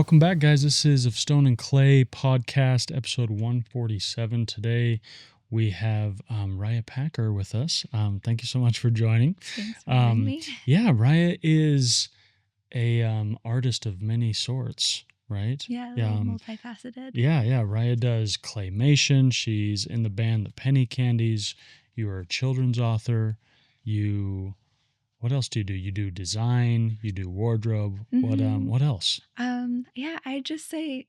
Welcome back, guys. This is Of Stone and Clay podcast, episode 147. Today we have Riah Packer with us. Thank you so much for joining. Thanks for having me. Yeah, Riah is a artist of many sorts, right? Yeah, multifaceted. Yeah. Riah does claymation. She's in the band The Penny Candies. You are a children's author. What else do you do? You do design, you do wardrobe. What else? Yeah, I just say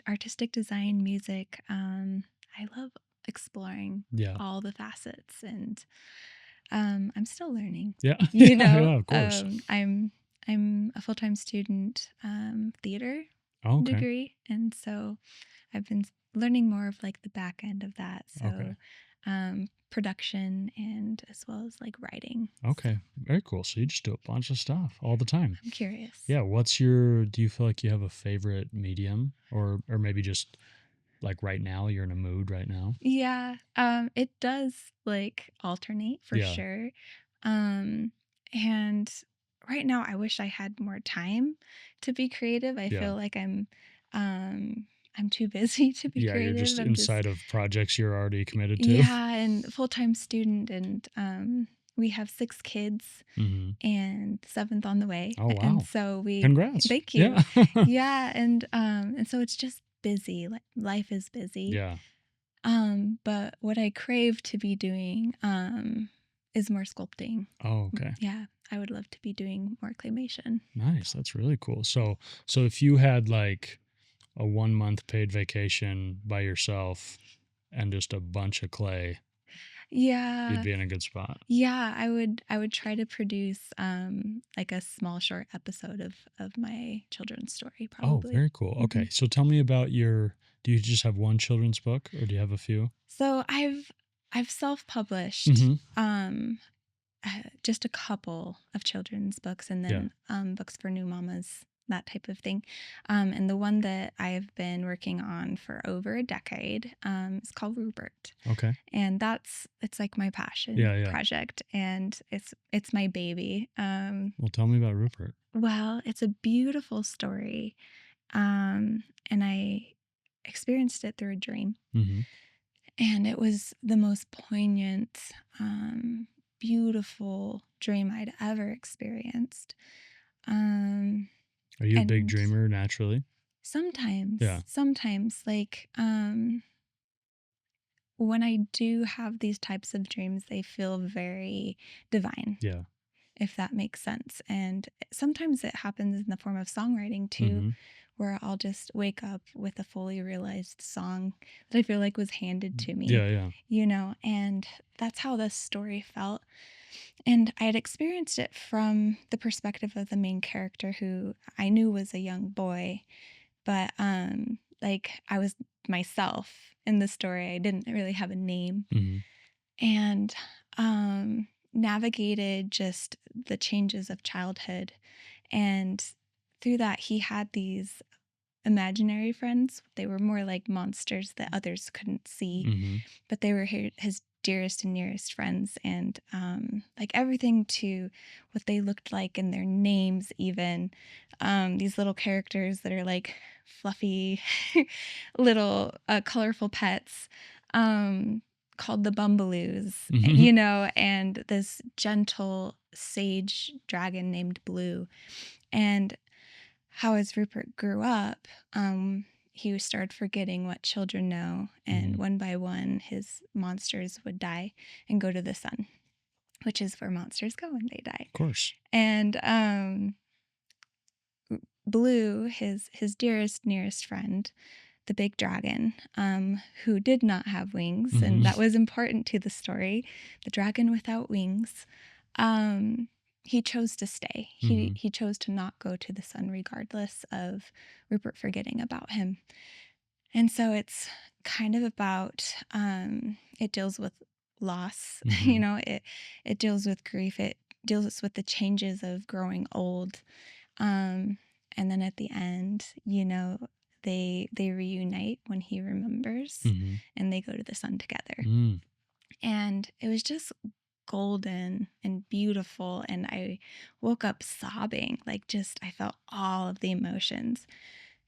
artistic design, music. I love exploring all the facets, and I'm still learning. Yeah. You know, Yeah, of course. I'm a full-time student, theater degree, and so I've been learning more of like the back end of that. So, production and as well as like writing. Okay. Very cool. So you just do a bunch of stuff all the time. I'm curious. Yeah. Do you feel like you have a favorite medium or maybe just like right now you're in a mood right now? Yeah. It does like alternate for sure. And right now I wish I had more time to be creative. I feel like I'm too busy to be creative. You're just inside of projects you're already committed to. Yeah, and full-time student, and we have 6 kids and 7th on the way. Oh, wow. And so Congrats. Thank you. Yeah. Yeah, and so it's just busy. Like life is busy. Yeah. But what I crave to be doing is more sculpting. Oh, okay. Yeah, I would love to be doing more claymation. Nice. That's really cool. So if you had like a 1-month paid vacation by yourself and just a bunch of clay, you'd be in a good spot. Yeah, I would try to produce like a small short episode of my children's story, probably. Oh, very cool. Okay. So tell me about do you just have one children's book or do you have a few? So I've self-published just a couple of children's books, and then books for new mamas, that type of thing. And the one that I've been working on for over a decade is called Rupert. Okay. And it's like my passion project, and it's my baby. Well, tell me about Rupert. Well, it's a beautiful story. And I experienced it through a dream. And it was the most poignant, beautiful dream I'd ever experienced. Are you a big dreamer naturally? Sometimes. Yeah. Sometimes. Like, when I do have these types of dreams, they feel very divine. Yeah. If that makes sense. And sometimes it happens in the form of songwriting too, where I'll just wake up with a fully realized song that I feel like was handed to me. Yeah. You know, and that's how this story felt. And I had experienced it from the perspective of the main character, who I knew was a young boy, but like I was myself in the story. I didn't really have a name. And navigated just the changes of childhood. And through that, he had these imaginary friends. They were more like monsters that others couldn't see, but they were his dearest and nearest friends. And like everything to what they looked like and their names, even these little characters that are like fluffy little colorful pets, called the Bumbaloos, you know, and this gentle sage dragon named Blue. And how as Rupert grew up, he started forgetting what children know, and one by one his monsters would die and go to the sun, which is where monsters go when they die. Of course. And Blue, his dearest, nearest friend, the big dragon, who did not have wings, and that was important to the story, the dragon without wings, he chose to stay. He chose to not go to the sun regardless of Rupert forgetting about him. And so it's kind of about, it deals with loss, you know, it deals with grief, it deals with the changes of growing old. And then at the end, you know, they reunite when he remembers, and they go to the sun together. And it was just golden and beautiful, and I woke up sobbing, like just I felt all of the emotions.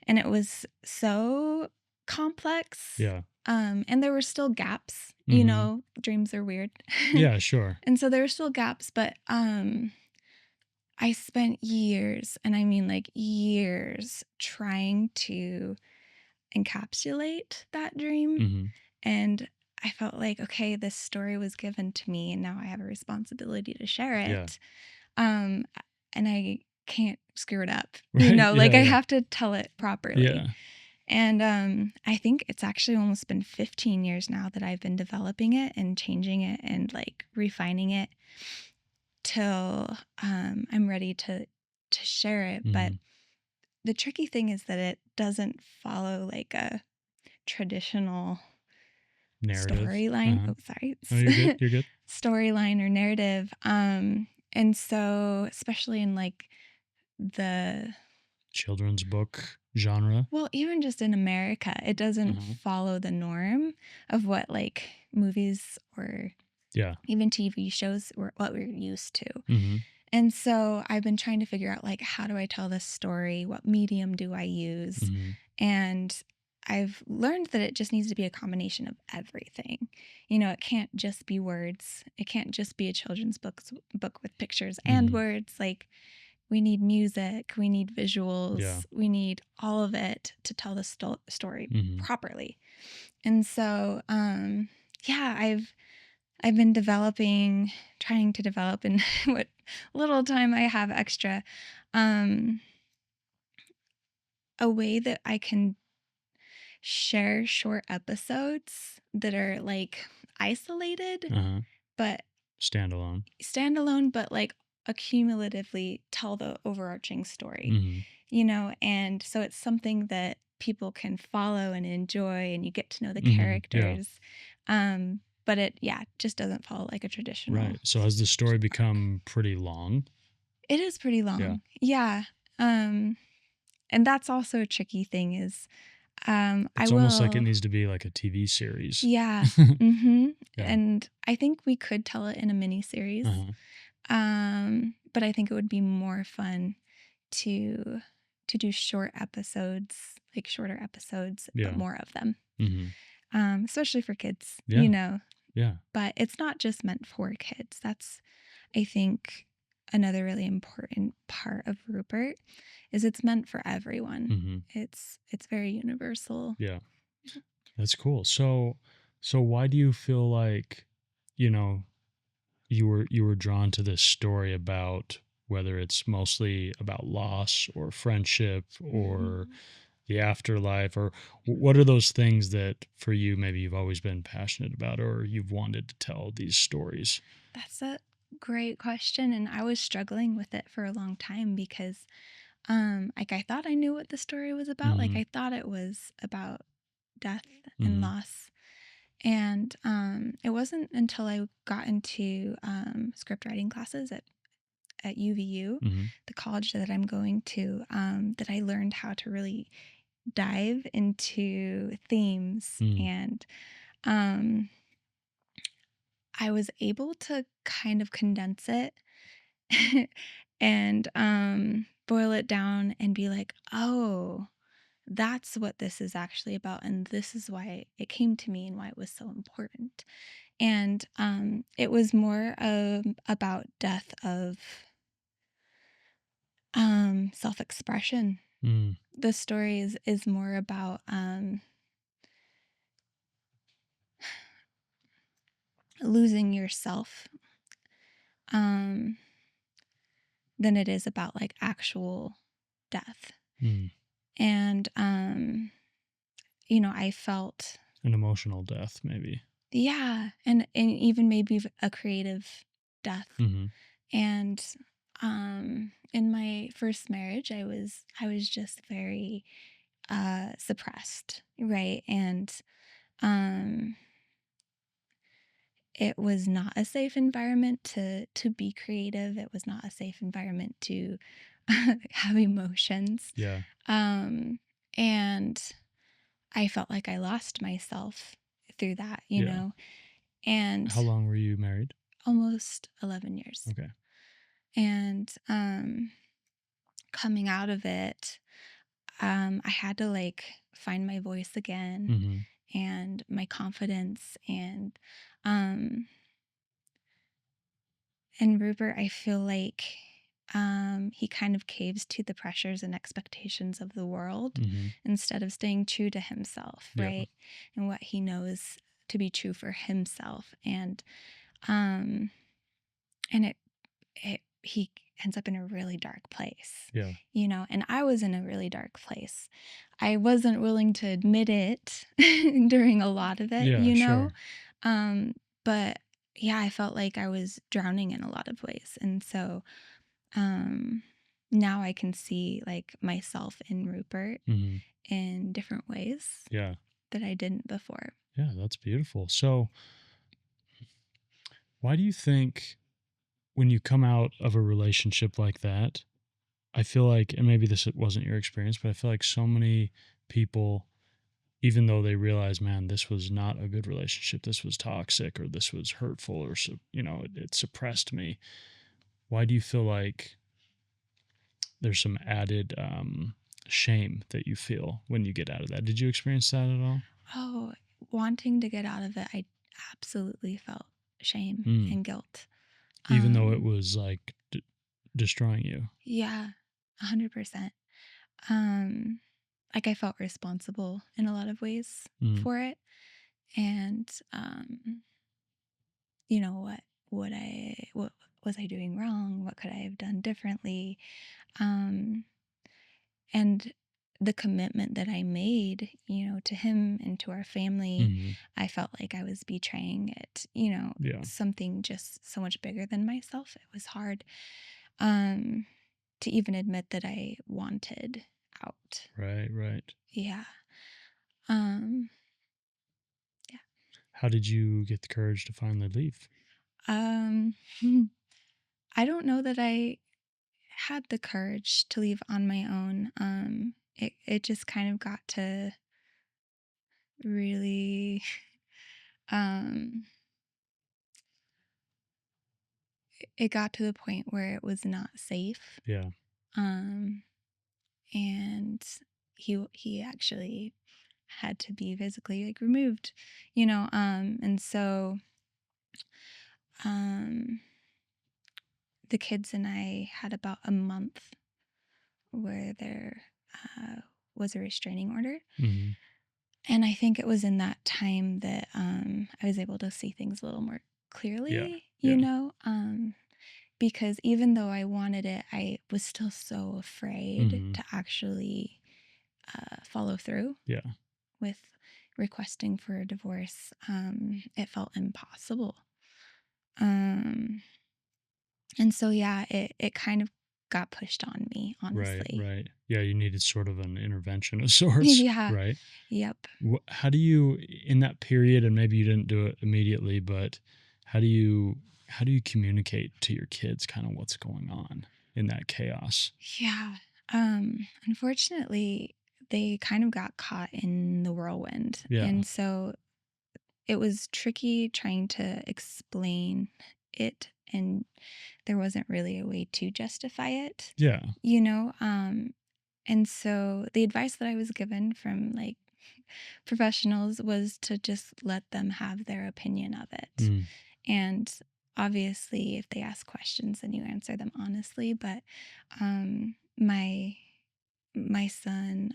and it was so complex. Yeah. And there were still gaps, dreams are weird. Yeah, sure. And so there were still gaps, but I spent years, and I mean like years, trying to encapsulate that dream. Mm-hmm. And I felt like, okay, this story was given to me, and now I have a responsibility to share Yeah. it. And I can't screw it up, Right. like I Yeah. have to tell it properly. Yeah. And I think it's actually almost been 15 years now that I've been developing it and changing it and like refining it till I'm ready to share it. But Mhm. the tricky thing is that it doesn't follow like a traditional Narrative. storyline. Uh-huh. Oh, sorry. Oh, you're good. You're good. Storyline or narrative. And so, especially in like the Children's book genre. well, even just in America, it doesn't Uh-huh. follow the norm of what like movies or Yeah. even TV shows were what we're used to. Mm-hmm. And so I've been trying to figure out like how do I tell this story? What medium do I use? Mm-hmm. And I've learned that it just needs to be a combination of everything. It can't just be words. It can't just be a children's book with pictures and Mhm. words. Like we need music, we need visuals, Yeah. we need all of it to tell the story Mhm. properly. And so, yeah, I've been trying to develop in what little time I have extra, um, a way that I can share short episodes that are like isolated, Uh-huh. but Standalone. standalone, but like accumulatively tell the overarching story, Mm-hmm. and so it's something that people can follow and enjoy, and you get to know the Mm-hmm. Yeah. characters. But it, yeah, just doesn't follow like a traditional Right. So has the story arc. become pretty long? It is pretty Yeah. long. Yeah. Um, and that's also a tricky thing is, I It's almost like it will, needs to be like a TV series. yeah. Mm-hmm. Yeah. And I think we could tell it in a mini series. Uh-huh. But I think it would be more fun to do short episodes, like shorter episodes, but Yeah. more of them. Mm-hmm. Especially for kids, Yeah. Yeah. But it's not just meant for kids. That's, I think, another really important part of Rupert is it's meant for everyone. Mm-hmm. It's very universal. Yeah. That's cool. So why do you feel like, you know, you were drawn to this story about whether it's mostly about loss or friendship or the afterlife or what are those things that for you maybe you've always been passionate about or you've wanted to tell these stories? That's a great question, and I was struggling with it for a long time because like I thought I knew what the story was about. Like Mm-hmm. I thought it was about death and Mm-hmm. loss. And it wasn't until I got into script writing classes at UVU, Mm-hmm. the college that I'm going to, that I learned how to really dive into themes. Mm. And um, I was able to kind of condense it and boil it down and be like, oh, that's what this is actually about. And this is why it came to me and why it was so important. And it was more about death of self-expression. Mm. The story is more about losing yourself um, than it is about like actual death. Mm. And I felt, An emotional death maybe. yeah, and even maybe a creative death. Mm-hmm. And in my first marriage, I was just very suppressed, right? And um it was not a safe environment to be creative. It was not a safe environment to have emotions. Yeah. And I felt like I lost myself through that, Yeah. and How long were you married? almost 11 years. Okay. And coming out of it, I had to like find my voice again Mm-hmm. and my confidence um and Rupert, I feel like he kind of caves to the pressures and expectations of the world Mm-hmm. instead of staying true to himself, Yeah. right? And what he knows to be true for himself. Um and it he ends up in a really dark place, Yeah. you know, and I was in a really dark place. I wasn't willing to admit it during a lot of it, Yeah, you know. sure. But yeah, I felt like I was drowning in a lot of ways. And so um now I can see like myself in Rupert Mm-hmm. in different ways Yeah. that I didn't before. Yeah, that's beautiful. So, why do you think when you come out of a relationship like that, I feel like, and maybe this wasn't your experience, but I feel like so many people, even though they realize, man, this was not a good relationship, this was toxic, or this was hurtful, or, it suppressed me. Why do you feel like there's some added shame that you feel when you get out of that? Did you experience that at all? Oh, wanting to get out of it, I absolutely felt shame Mm. and guilt. Even though it Um, was like destroying you. yeah, 100%. Um, like I felt responsible in a lot of ways Mm. for it. And, you know, what was I doing wrong? What could I have done differently? Um, and the commitment that I made, you know, to him and to our family, Mm-hmm. I felt like I was betraying it, you know, Yeah. something just so much bigger than myself. It was hard um, to even admit that I wanted out. Right. Right. Yeah. Um, yeah. How did you get the courage to finally leave? Um, I don't know that I had the courage to leave on my own. It just kind of got to really um it got to the point where it was not safe. Yeah. Um and he actually had to be physically like removed, you know, and so um the kids and I had about a month where there uh, was a restraining order. Mm-hmm. And I think it was in that time that I was able to see things a little more Yeah. clearly, you Yeah. know, because even though I wanted it, I was still so afraid Mm-hmm. to actually follow through Yeah. with requesting for a divorce. It felt impossible. Um, and so, yeah, it kind of got pushed on me, Right. honestly. Right. Yeah. You needed sort of an intervention of sorts. Yeah. Right. Yep. How do you, in that period, and maybe you didn't do it immediately, but how do you communicate to your kids kind of what's going on in that chaos? Yeah. Unfortunately, they kind of got caught in the whirlwind. Yeah. And so it was tricky trying to explain it, and there wasn't really a way to justify it, Yeah. you know? And so the advice that I was given from like professionals was to just let them have their opinion of it. Mm. And obviously, if they ask questions, then you answer them honestly. But my son,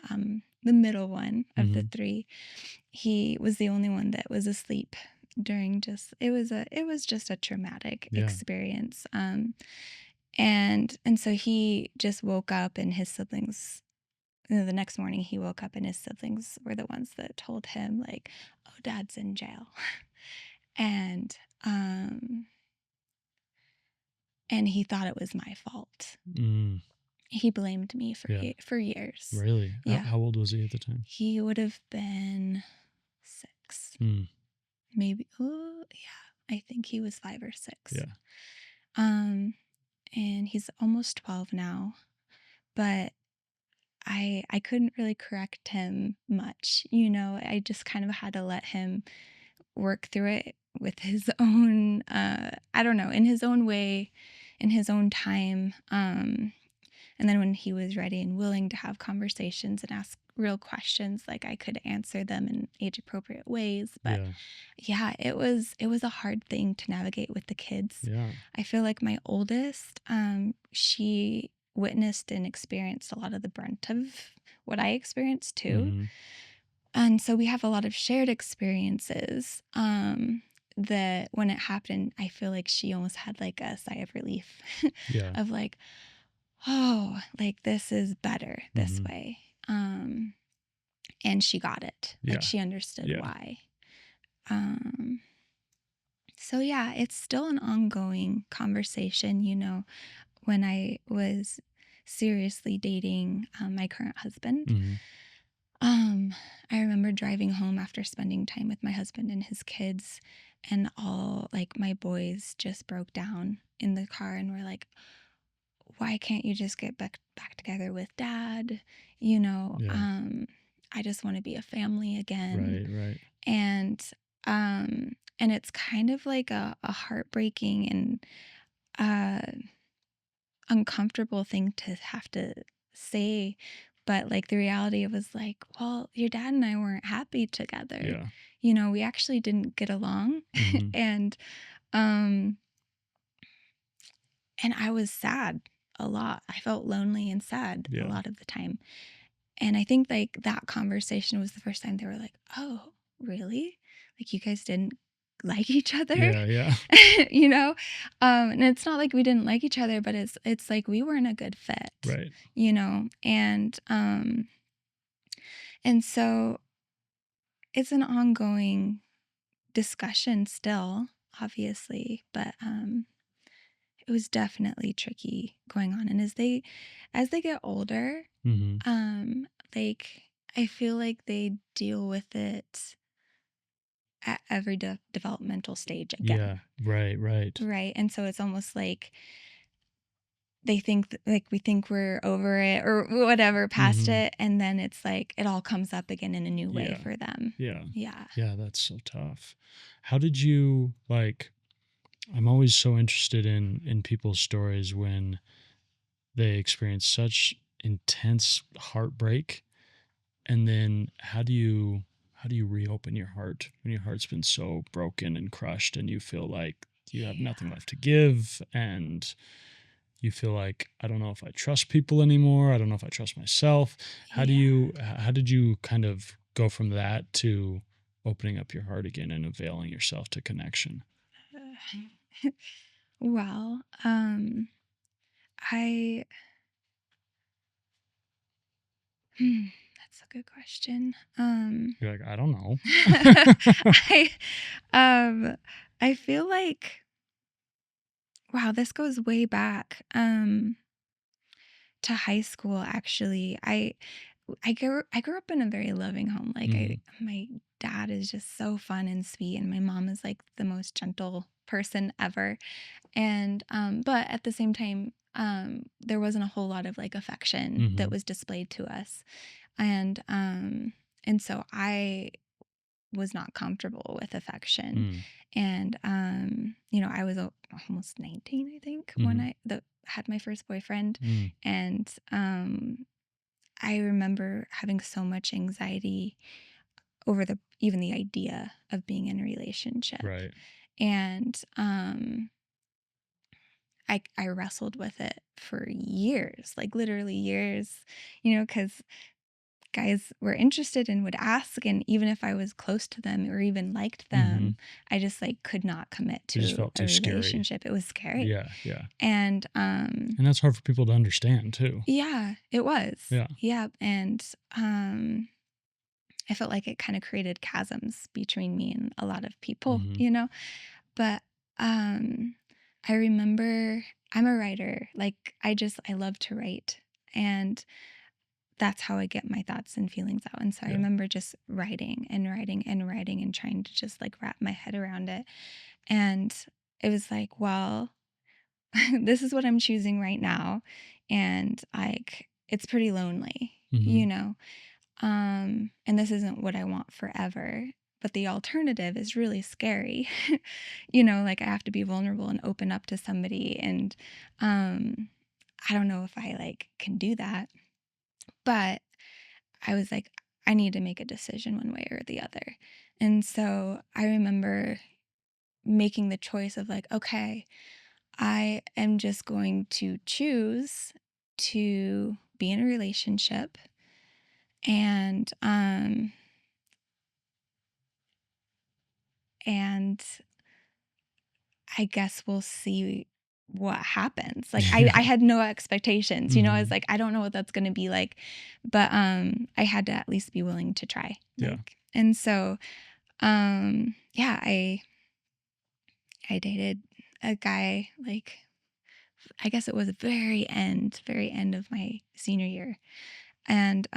the middle one of the Mm-hmm. three, he was the only one that was asleep during just it was just a traumatic Yeah. experience. And so he just woke up and his siblings, you know, the next morning he woke up and his siblings were the ones that told him like, oh, dad's in jail. and um and he thought it was my fault. Mm. He blamed me Yeah. for years. Really? Yeah. How old was he at the time? He would have been 6. Mm. Maybe, oh, yeah. I think he was 5 or 6. Yeah. Um and he's almost 12 now, but I couldn't really correct him much. You know, I just kind of had to let him work through it with his own I don't know, in his own way, in his own time. And then when he was ready and willing to have conversations and ask real questions, like I could answer them in age appropriate ways. But yeah, it was a hard thing to navigate with the kids. Yeah. I feel like my oldest, she witnessed and experienced a lot of the brunt of what I experienced too. Mm-hmm. And so we have a lot of shared experiences. That when it happened, I feel like she almost had like a sigh of relief Yeah. of like, oh, like this is better this Mm-hmm. way. And she got it. Yeah. Like she understood Yeah. why. So yeah, it's still an ongoing conversation. You know, when I was seriously dating my current husband, Mm-hmm. I remember driving home after spending time with my husband and his kids, and all like my boys just broke down in the car and were like, why can't you just get back together with dad? You know, Yeah. I just want to be a family again. Right. And it's kind of like a heartbreaking and uncomfortable thing to have to say. But like the reality was like, well, your dad and I weren't happy together. Yeah. You know, we actually didn't get along. Mm-hmm. and I was sad a lot. I felt lonely and sad a lot of the time. And I think like that conversation was the first time they were like, oh, really? Like you guys didn't like each other? Yeah. You know? And it's not like we didn't like each other, but it's like we weren't a good fit. Right. You know? And so it's an ongoing discussion still, obviously, but it was definitely tricky going on. And as they get older, Mm-hmm. like I feel like they deal with it at every developmental stage again. Yeah. Right. Right. And so it's almost like they think like we think we're over it or whatever, past Mm-hmm. it, and then it's like it all comes up again in a new way for them. Yeah. Yeah. Yeah, that's so tough. How did you like I'm always so interested in people's stories when they experience such intense heartbreak, and then how do you reopen your heart when your heart's been so broken and crushed and you feel like you have nothing left to give, and you feel like I don't know if I trust people anymore, I don't know if I trust myself. How did you kind of go from that to opening up your heart again and availing yourself to connection? Well, I that's a good question. You're like, I don't know. I I feel like wow, this goes way back to high school actually. I grew up in a very loving home. Like my dad is just so fun and sweet, and my mom is like the most gentle person ever. And but at the same time, there wasn't a whole lot of like affection that was displayed to us. And so I was not comfortable with affection. And you know, I was almost 19, I think, when I had my first boyfriend. And I remember having so much anxiety over even the idea of being in a relationship. Right. And I wrestled with it for years, like literally years, you know, because guys were interested and would ask, and even if I was close to them or even liked them, I just like could not commit It just to felt a too scary. relationship. It was scary. Yeah. And that's hard for people to understand too. yeah, it was. Yeah. And I felt like it kind of created chasms between me and a lot of people, you know. But I remember I'm a writer. Like I love to write, and that's how I get my thoughts and feelings out. And so I remember just writing and trying to just like wrap my head around it. And it was like, well, this is what I'm choosing right now. And like, it's pretty lonely, you know? And this isn't what I want forever. But the alternative is really scary. You know, like I have to be vulnerable and open up to somebody. And I don't know if I like can do that. But I was like, I need to make a decision one way or the other. And so I remember making the choice of like, okay, I am just going to choose to be in a relationship, and and I guess we'll see what happens. Like I Yeah. had no expectations. I was Mhm. like, I don't know what that's gonna be like. But I had to at least be willing to try. Yeah. Like, and so yeah, I dated a guy, like, I guess it was very end of my senior year. And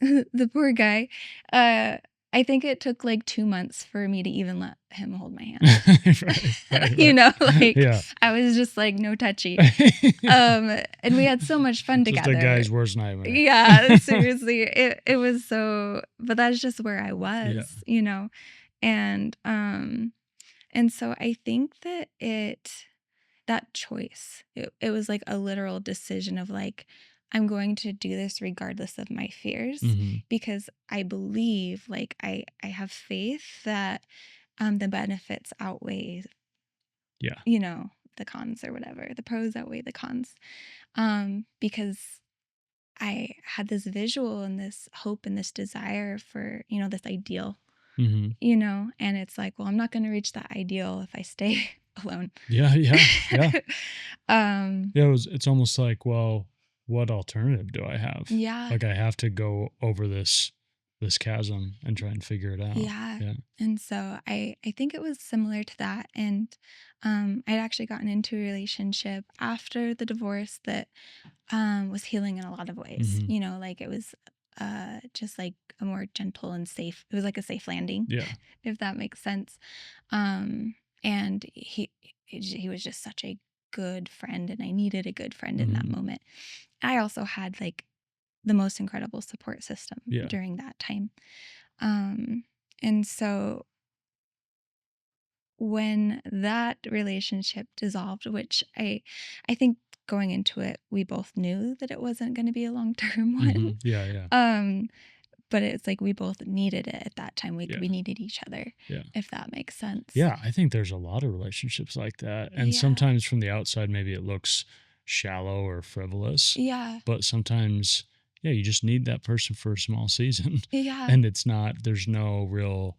the poor guy, uh I think it took like 2 months for me to even let him hold my hand. Right. Like Yeah. I was just like no touchy. And we had so much fun Just a together. guy's worst nightmare. Yeah, seriously. It was so, but that's just where I Yeah. was. And and so I think that that choice, it was like a literal decision of like, I'm going to do this regardless of my fears, Mhm. because I believe, like, I have faith that the benefits outweigh, Yeah. the cons or whatever. The pros outweigh the cons. Because I had this visual and this hope and this desire for, this ideal, Mhm. and it's like, well, I'm not going to reach that ideal if I stay alone. Yeah. um, Yeah, it's almost like, well, what alternative do I have? yeah, Like I have to go over this chasm and try and figure it out. yeah. Yeah. And so I think it was similar to that. And I'd actually gotten into a relationship after the divorce that was healing in a lot of ways. Mhm. Like it was just like a more gentle and safe. It was like a safe landing, Yeah. if that makes sense. Um, and he was just such a good friend, and I needed a good friend in that Mhm. moment. I also had like the most incredible support system Yeah. during that time. Um, and so when that relationship dissolved, which I think going into it, we both knew that it wasn't going to be a long-term one. Mhm. Yeah. Um, but it's like we both needed it at that time. Yeah. We needed each other, Yeah. if that makes sense. Yeah, I think there's a lot of relationships like that. And Yeah. sometimes from the outside, maybe it looks shallow or frivolous, Yeah. but sometimes, yeah, you just need that person for a small season. Yeah. And there's no real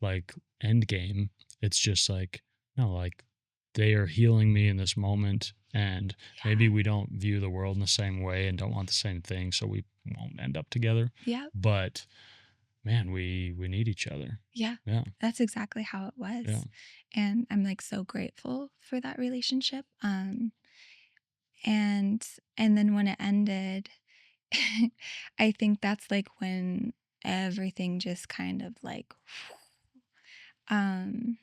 like end game. It's just like, no, like they are healing me in this moment. And maybe we don't view the world in the same way and don't want the same thing. So we won't end up together. Yeah. But man, we need each other. Yeah. Yeah. That's exactly how it was. Yeah. And I'm like so grateful for that relationship. And then when it ended, I think that's like when everything just kind of like um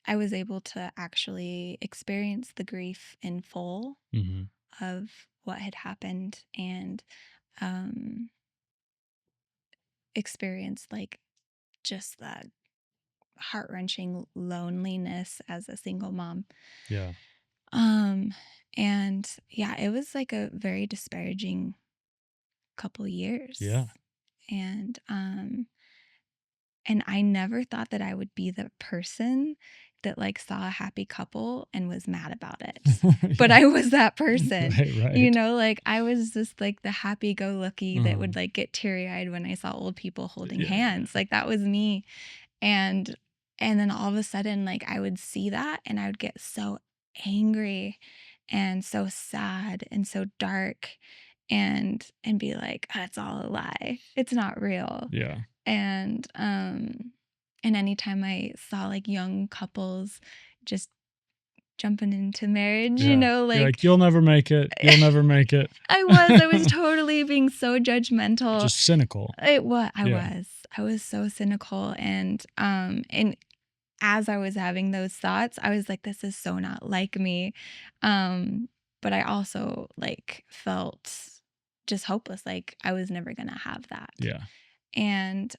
I was able to actually experience the grief in full Mm-hmm. of what had happened, and um experience like just that heart-wrenching loneliness as a single mom. Yeah. Um and yeah, it was like a very disparaging couple Yeah. years. And and I never thought that I would be the person that like saw a happy couple and was mad about it. But Yeah. I was that person. Right. Like I was just like the happy go lucky that Uh-huh. would like get teary eyed when I saw old people holding Yeah. hands. Like that was me. And then all of a sudden like I would see that and I would get so angry and so sad and so dark, and be like, oh, it's all a lie. It's not real. Yeah. And anytime I saw like young couples just jumping into marriage, Yeah. You're like like, you'll never make it. You'll never make it. I was totally being so judgmental. Just cynical. I Yeah. was so cynical, and as I was having those thoughts, I was like, this is so not like me. But I also like felt just hopeless, like I was never gonna have that. Yeah. And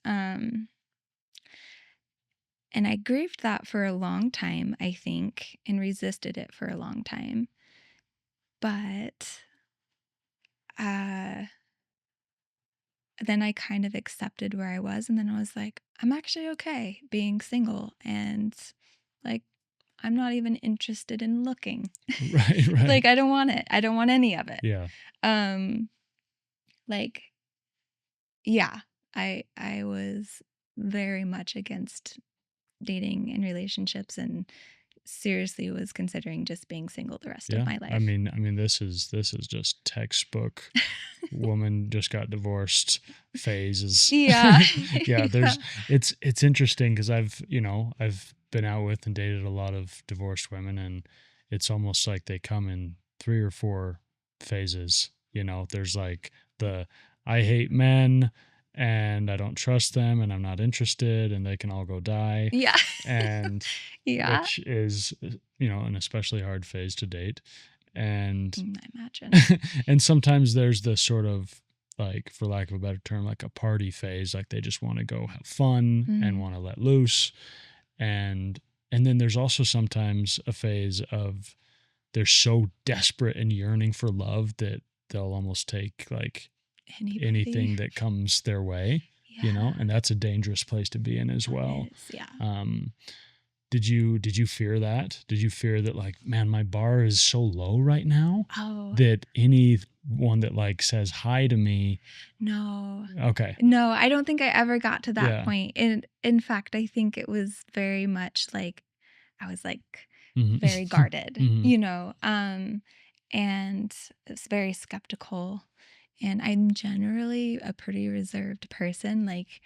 I grieved that for a long time, I think, and resisted it for a long time. But uh, then I kind of accepted where I was. And then I was like, I'm actually okay being single. And like, I'm not even interested in looking. Right, right. Like, I don't want it. I don't want any of it. Yeah. Like, yeah, I was very much against dating and relationships, and seriously was considering just being single the rest of Yeah. my life. I mean, this is just textbook woman just got divorced phases. Yeah. Yeah. Yeah. It's interesting because I've been out with and dated a lot of divorced women, and it's almost like they come in 3 or 4 phases. There's like the I hate men and I don't trust them and I'm not interested and they can all go die. Yeah. And Yeah. which is, an especially hard phase to date. And I imagine. and sometimes there's the sort of, like, for lack of a better term, like a party phase, like they just want to go have fun and want to let loose. And then there's also sometimes a phase of they're so desperate and yearning for love that they'll almost take like anything that comes their way, and that's a dangerous place to be in as well. Yeah. Did you fear that? Did you fear that, like, man, my bar is so low right now that anyone that like says hi to me? No. Okay. No, I don't think I ever got to that Yeah. point. In fact, I think it was very much like I was like very guarded, and it's very skeptical. And I'm generally a pretty reserved person. Like,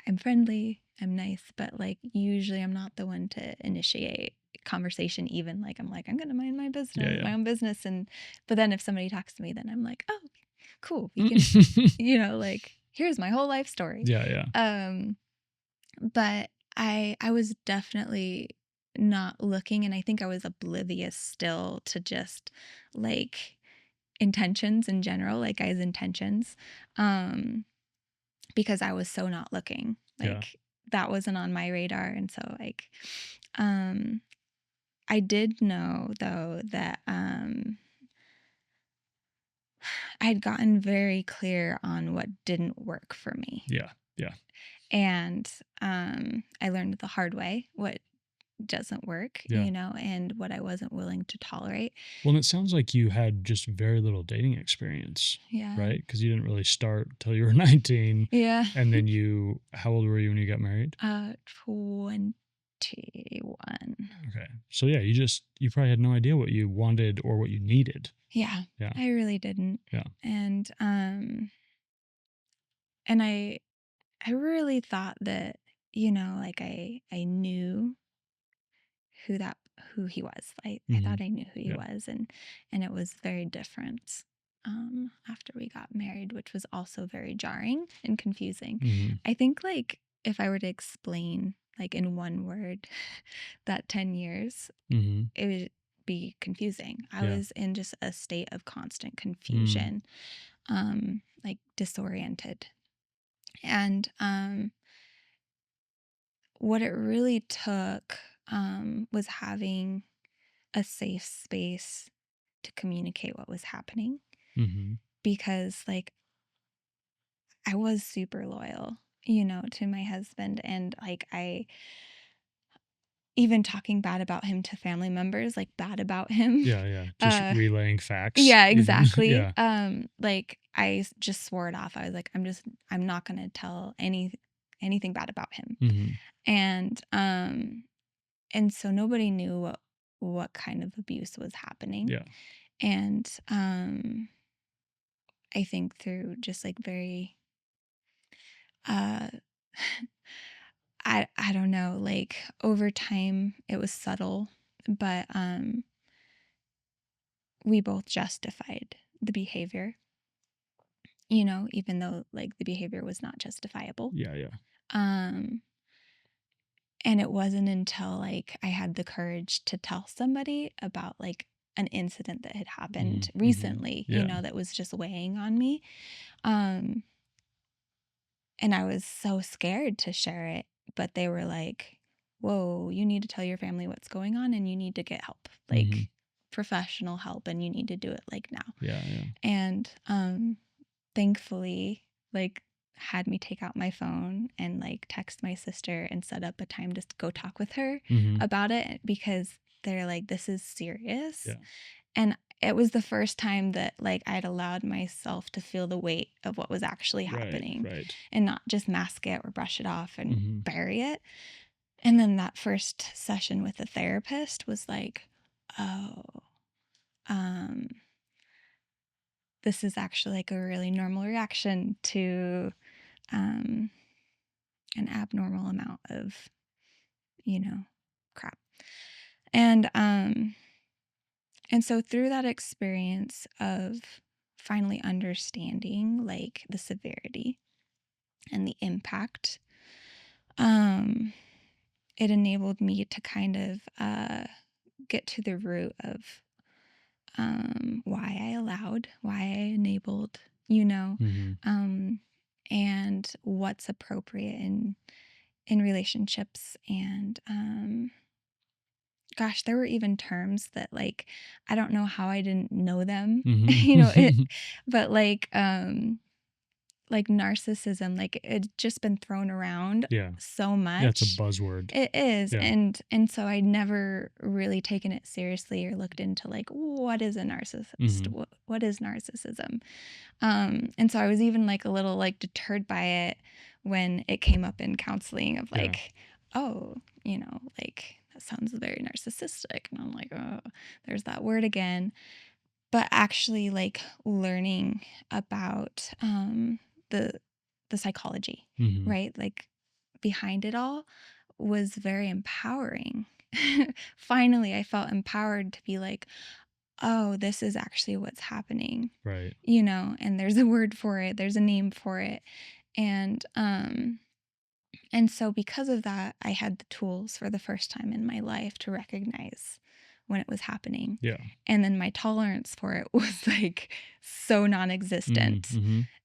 I'm friendly, I'm nice, but like usually I'm not the one to initiate conversation. Even like I'm gonna mind my business, my own business, but then if somebody talks to me, then I'm like, oh, cool, we can, like, here's my whole life story. Yeah. But I was definitely not looking, and I think I was oblivious still to just like intentions in general, like guys' intentions, because I was so not looking. Like, that wasn't on my radar. And so like I did know though that I'd gotten very clear on what didn't work for me. Yeah. And I learned the hard way what doesn't work, and what I wasn't willing to tolerate. Well, and it sounds like you had just very little dating experience. Yeah. Right? Because you didn't really start till you were 19. Yeah. And then how old were you when you got married? 21. Okay. So yeah, you probably had no idea what you wanted or what you needed. Yeah. Yeah. I really didn't. Yeah. And I really thought that, like I knew who he was. I thought I knew who he was, and it was very different after we got married, which was also very jarring and confusing. I think, like, if I were to explain, like, in one word, that 10 years, it would be confusing. I was in just a state of constant confusion, like disoriented. And what it really took was having a safe space to communicate what was happening. Because, like, I was super loyal, to my husband. And, like, I, even talking bad about him to family members, like, bad about him. Yeah. Just relaying facts. Yeah, exactly. Yeah. Like, I just swore it off. I was like, I'm not going to tell anything bad about him. And so nobody knew what kind of abuse was happening. Yeah. And I think through just like very I don't know, like, over time it was subtle, but we both justified the behavior, even though, like, the behavior was not justifiable. Yeah. And it wasn't until, like, I had the courage to tell somebody about, like, an incident that had happened recently, that was just weighing on me. And I was so scared to share it, but they were like, whoa, you need to tell your family what's going on and you need to get help. Like, professional help and you need to do it like now. Yeah. And thankfully, like, had me take out my phone and like text my sister and set up a time to go talk with her about it, because they're like, this is serious. Yeah. And it was the first time that like I'd allowed myself to feel the weight of what was actually happening, Right. and not just mask it or brush it off and bury it. And then that first session with the therapist was like, oh, this is actually like a really normal reaction to an abnormal amount of, crap. And so through that experience of finally understanding like the severity and the impact, it enabled me to kind of get to the root of why I enabled, and what's appropriate in relationships. And gosh, there were even terms that like I don't know how I didn't know them, but like narcissism, like it's just been thrown around so much. Yeah, it's a buzzword. It is. Yeah. And so I never really taken it seriously or looked into like, what is a narcissist? What is narcissism? And so I was even like a little like deterred by it when it came up in counseling of like, oh, like that sounds very narcissistic. And I'm like, oh, there's that word again. But actually like learning about the psychology, right? Like behind it all was very empowering. Finally, I felt empowered to be like, oh, this is actually what's happening. Right. And there's a word for it, there's a name for it. And so because of that, I had the tools for the first time in my life to recognize when it was happening. Yeah. And then my tolerance for it was like so non-existent.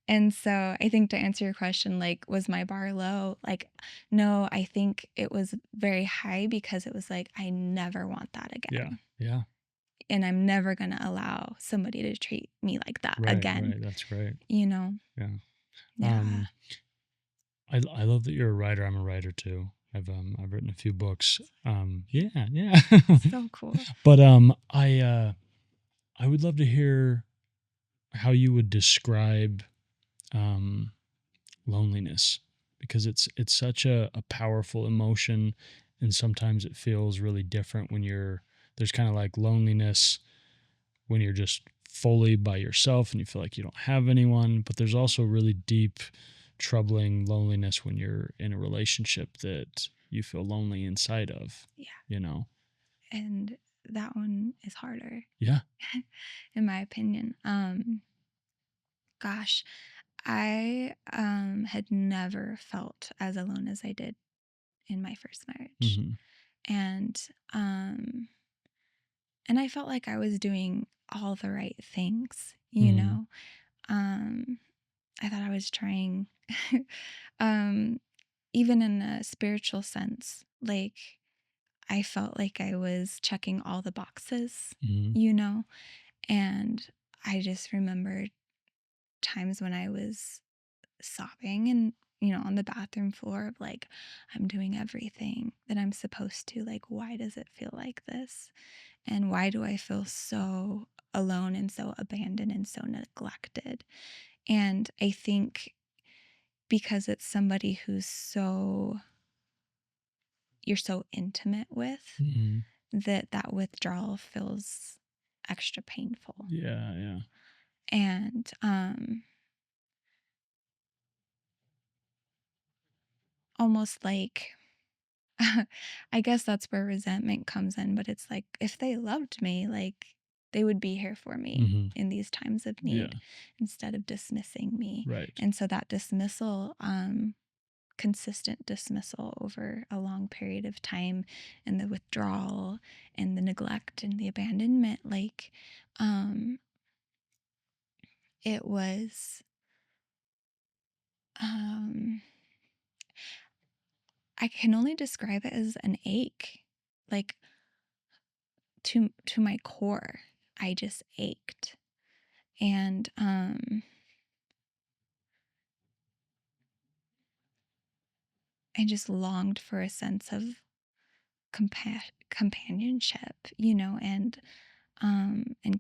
And so I think to answer your question, like, was my bar low? Like, no, I think it was very high because it was like, I never want that again. Yeah. And I'm never going to allow somebody to treat me like that again. Right. That's great. Yeah. I love that you're a writer. I'm a writer too. I've written a few books. Yeah. So cool. But I would love to hear how you would describe loneliness, because it's such a powerful emotion, and sometimes it feels really different when there's kind of like loneliness when you're just fully by yourself and you feel like you don't have anyone, but there's also really deep, troubling loneliness when you're in a relationship that you feel lonely inside of. And that one is harder. Yeah. In my opinion. Gosh, I had never felt as alone as I did in my first marriage. And I felt like I was doing all the right things, I thought I was trying, even in a spiritual sense, like I felt like I was checking all the boxes, and I just remember times when I was sobbing and, on the bathroom floor of like, I'm doing everything that I'm supposed to. Like, why does it feel like this? And why do I feel so alone and so abandoned and so neglected? And I think because it's somebody you're so intimate with, that withdrawal feels extra painful. Yeah. And almost like, I guess that's where resentment comes in, but it's like, if they loved me, like they would be here for me in these times of need instead of dismissing me. Right. And so that dismissal, consistent dismissal over a long period of time, and the withdrawal and the neglect and the abandonment, like, it was, I can only describe it as an ache. Like to my core, I just ached. And I just longed for a sense of companionship, and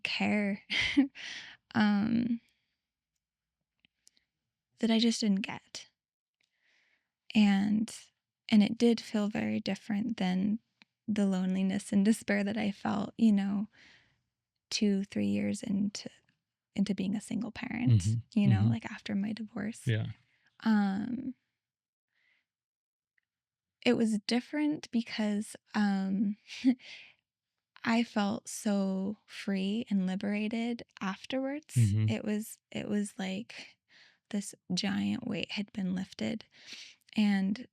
care um, that I just didn't get. And it did feel very different than the loneliness and despair that I felt, 2-3 years into being a single parent, like after my divorce. Yeah. It was different because I felt so free and liberated afterwards. It was like this giant weight had been lifted, and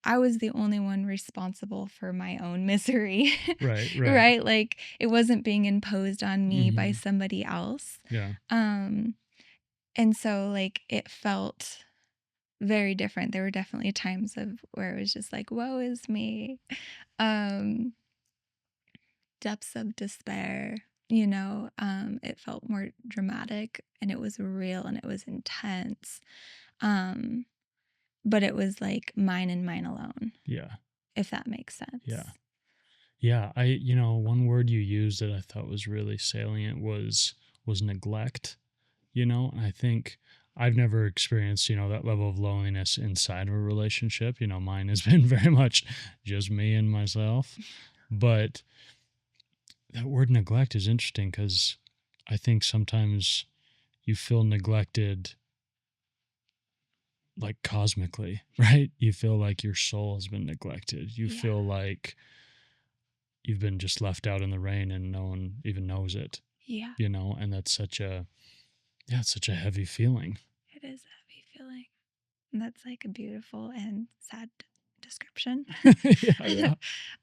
I was the only one responsible for my own misery. Right. Right? Like it wasn't being imposed on me by somebody else. Yeah. And so like it felt very different. There were definitely times where it was just like, woe is me. Depths of despair, it felt more dramatic, and it was real, and it was intense. But it was like mine and mine alone. Yeah. If that makes sense. Yeah. Yeah. One word you used that I thought was really salient was neglect, and I think I've never experienced, that level of loneliness inside of a relationship. Mine has been very much just me and myself. But that word neglect is interesting because I think sometimes you feel neglected like cosmically, right? You feel like your soul has been neglected. You feel like you've been just left out in the rain and no one even knows it. Yeah. And that's it's such a heavy feeling. It is a heavy feeling. And that's like a beautiful and sad description. Yeah.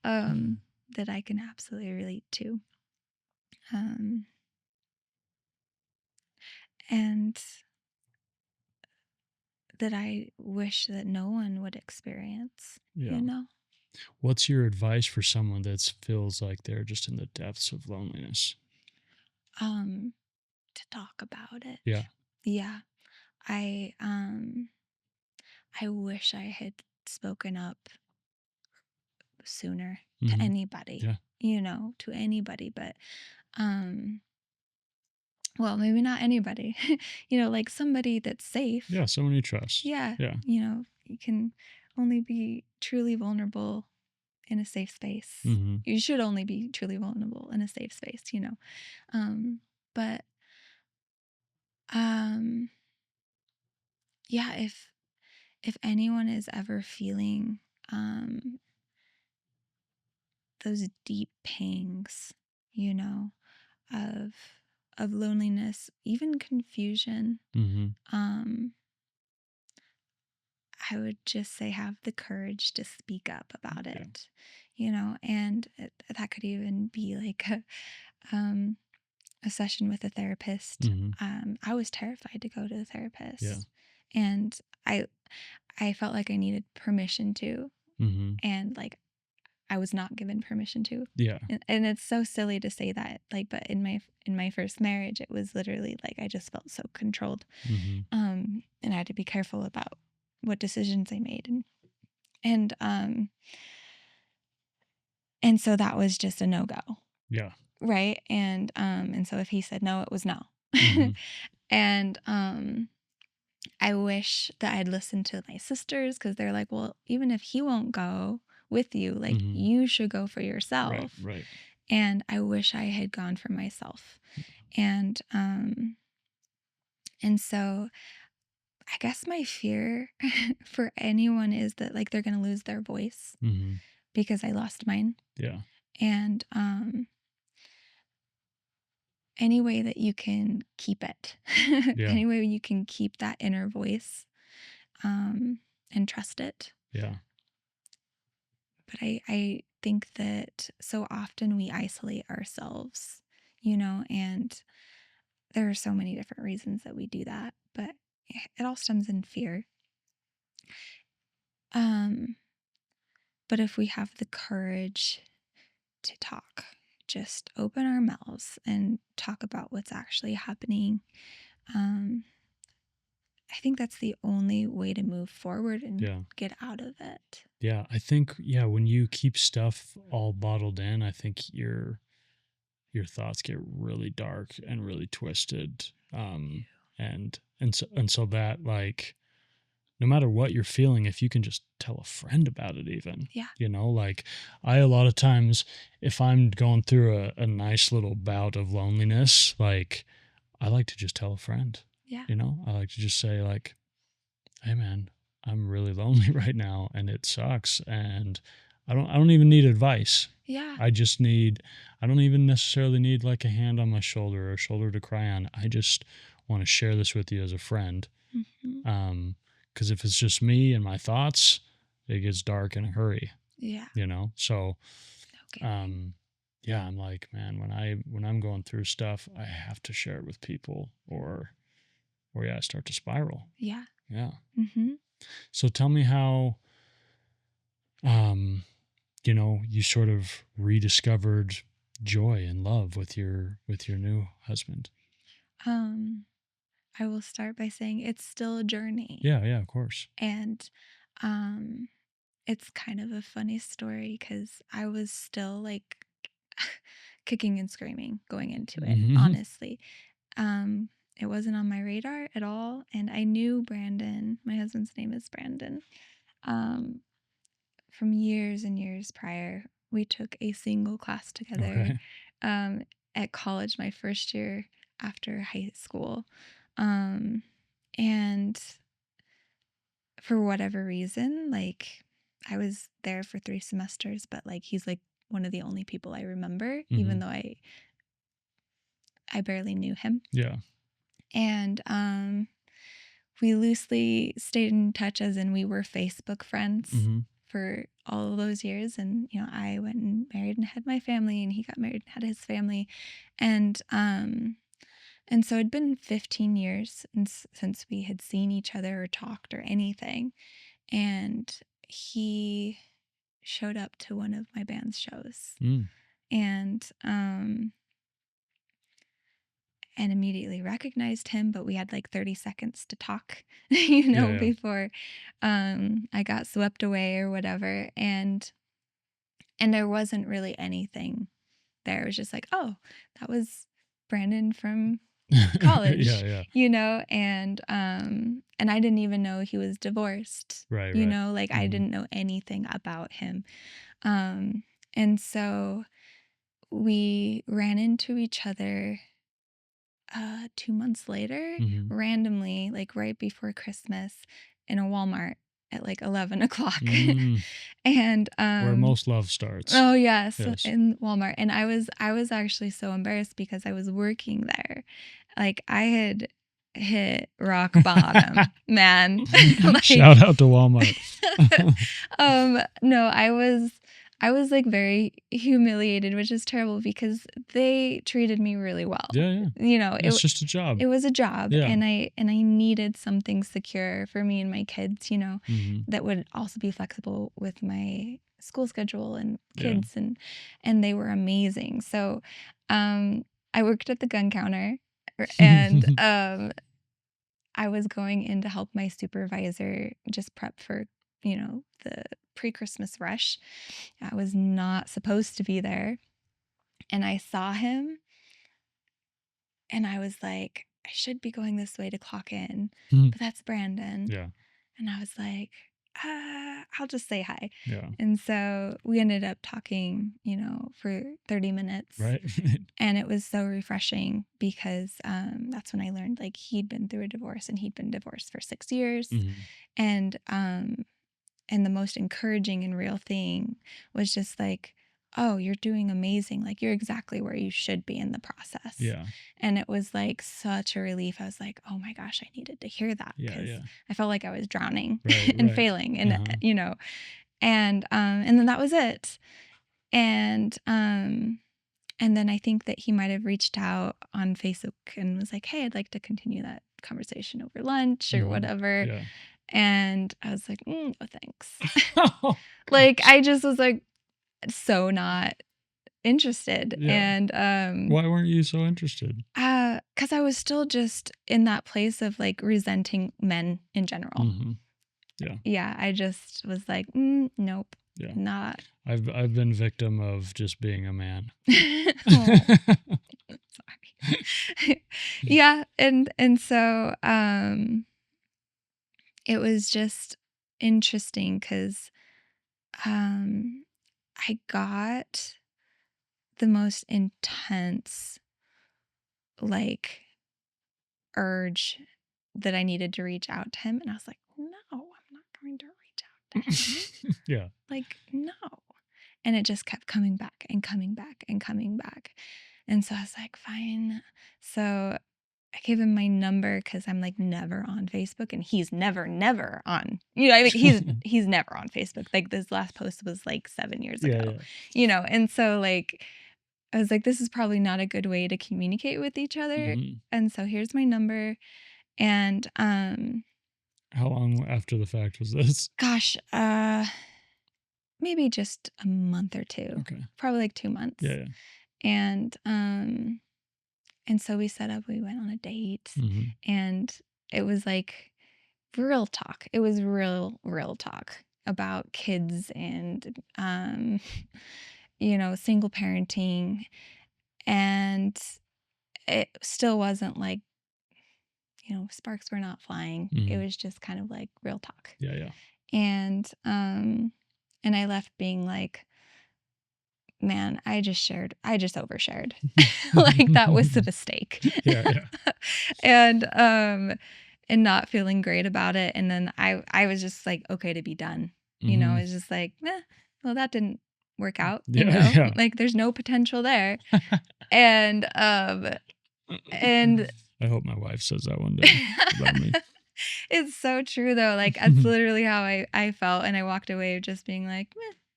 That I can absolutely relate to. And that I wish that no one would experience, What's your advice for someone that feels like they're just in the depths of loneliness? To talk about it. Yeah. Yeah. I wish I had spoken up sooner to anybody. Yeah. To anybody, but well, maybe not anybody. Like somebody that's safe. Yeah, someone you trust. Yeah. Yeah. You can only be truly vulnerable in a safe space. You should only be truly vulnerable in a safe space, But yeah, if anyone is ever feeling those deep pangs, of loneliness, even confusion, I would just say have the courage to speak up about it, and that could even be like a session with a therapist. I was terrified to go to the therapist, and I felt like I needed permission to, and like I was not given permission to. Yeah. And it's so silly to say that, like, but in my first marriage, it was literally like I just felt so controlled, and I had to be careful about what decisions I made, and so that was just a no-go. Yeah. Right. And so if he said no, it was no. And I wish that I'd listened to my sisters, because they're like, well, even if he won't go with you, like you should go for yourself. Right. And I wish I had gone for myself. And so I guess my fear for anyone is that like they're gonna lose their voice because I lost mine. Yeah. And any way that you can keep it, any way you can keep that inner voice, and trust it. Yeah. But I think that so often we isolate ourselves, and there are so many different reasons that we do that, but it all stems in fear. But if we have the courage to talk, just open our mouths and talk about what's actually happening. I think that's the only way to move forward and get out of it. Yeah, I think when you keep stuff all bottled in, I think your thoughts get really dark and really twisted. And so that, like, no matter what you're feeling, if you can just tell a friend about it, even, like a lot of times, if I'm going through a nice little bout of loneliness, like, I like to just tell a friend. I like to just say, like, hey man, I'm really lonely right now and it sucks, and I don't even need advice. I don't even necessarily need like a hand on my shoulder or a shoulder to cry on. I just want to share this with you as a friend. Mm-hmm. Because if it's just me and my thoughts, it gets dark in a hurry. So I'm like, man, when I'm going through stuff, I have to share it with people, or I start to spiral. Yeah. Mm-hmm. So tell me how you sort of rediscovered joy and love with your new husband. I will start by saying it's still a journey. Yeah, of course. And it's kind of a funny story because I was still like kicking and screaming going into it, honestly. It wasn't on my radar at all. And I knew Brandon, my husband's name is Brandon, from years and years prior. We took a single class together at college, my first year after high school. And for whatever reason, like, I was there for 3 semesters, but like he's like one of the only people I remember, even though I barely knew him. Yeah. And we loosely stayed in touch, as in we were Facebook friends for all of those years. And I went and married and had my family, and he got married and had his family. And so it'd been 15 years since we had seen each other or talked or anything. And he showed up to one of my band's shows. And immediately recognized him, but we had like 30 seconds to talk, before I got swept away or whatever. And there wasn't really anything there. It was just like, oh, that was Brandon from college. And I didn't even know he was divorced. Right. I didn't know anything about him. And so we ran into each other 2 months later, randomly, like right before Christmas, in a Walmart at like 11 o'clock. And where most love starts. Oh yes, in Walmart. And I was actually so embarrassed because I was working there. Like, I had hit rock bottom, man. Like, shout out to Walmart. No, I was like very humiliated, which is terrible because they treated me really well. Yeah. It's just a job. It was a job, and I needed something secure for me and my kids, that would also be flexible with my school schedule and kids, and they were amazing. So, I worked at the gun counter, and I was going in to help my supervisor just prep for, the pre-Christmas rush. I was not supposed to be there. And I saw him, and I was like, I should be going this way to clock in, but that's Brandon. Yeah. And I was like, I'll just say hi. Yeah. And so we ended up talking, for 30 minutes. Right. And it was so refreshing because that's when I learned, like, he'd been through a divorce, and he'd been divorced for 6 years. And the most encouraging and real thing was just like, oh, you're doing amazing. Like, you're exactly where you should be in the process. Yeah. And it was like such a relief. I was like, oh my gosh, I needed to hear that, because I felt like I was drowning and failing, and and then that was it. And then I think that he might have reached out on Facebook and was like, hey, I'd like to continue that conversation over lunch or whatever. Yeah. And I was like, oh, thanks. Like, I just was like so not interested. Yeah. And Why weren't you so interested? because I was still just in that place of like resenting men in general. Mm-hmm. Yeah. Yeah, I just was like, nope, Yeah. not. I've been victim of just being a man. Oh, sorry. Yeah, and so it was just interesting because I got the most intense like urge that I needed to reach out to him, and I was like, no, I'm not going to reach out to him. Yeah. Like, no. And it just kept coming back and coming back and coming back. And so I was like, fine. So I gave him my number because I'm like never on Facebook, and he's never on. I mean, he's never on Facebook. Like this last post was like 7 years ago. Yeah. And so like I was like, this is probably not a good way to communicate with each other. Mm-hmm. And so here's my number. And how long after the fact was this? gosh, maybe just a month or two. Okay. Probably like 2 months. Yeah. And so we set up, we went on a date, Mm-hmm. and it was like real talk. It was real talk about kids and, single parenting. And it still wasn't like, sparks were not flying. Mm-hmm. It was just kind of like real talk. Yeah. And I left being like, man, I just overshared. Like that was a mistake. Yeah. And not feeling great about it. And then I was just like, okay to be done. Mm-hmm. It's just like, well, that didn't work out. Yeah. Like there's no potential there. And I hope my wife says that one day about me. It's so true though. Like that's literally how I felt. And I walked away just being like,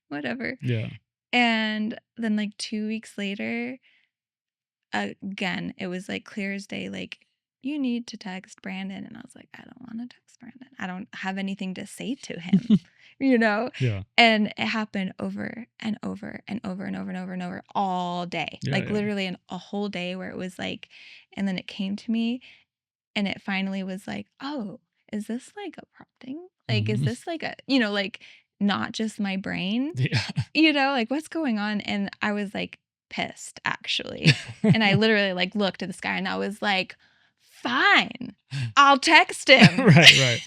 whatever. Yeah. And then like 2 weeks later, again, it was like clear as day, like, you need to text Brandon. And I was like, I don't want to text Brandon. I don't have anything to say to him, Yeah. And it happened over and over and over and over and over and over all day. Yeah, literally a whole day where it was like, and then it came to me and it finally was like, oh, is this like a prompting? Like, is this like a, like not just my brain, like what's going on? And I was like pissed actually. And I literally like looked at this guy and I was like, fine, I'll text him. Right.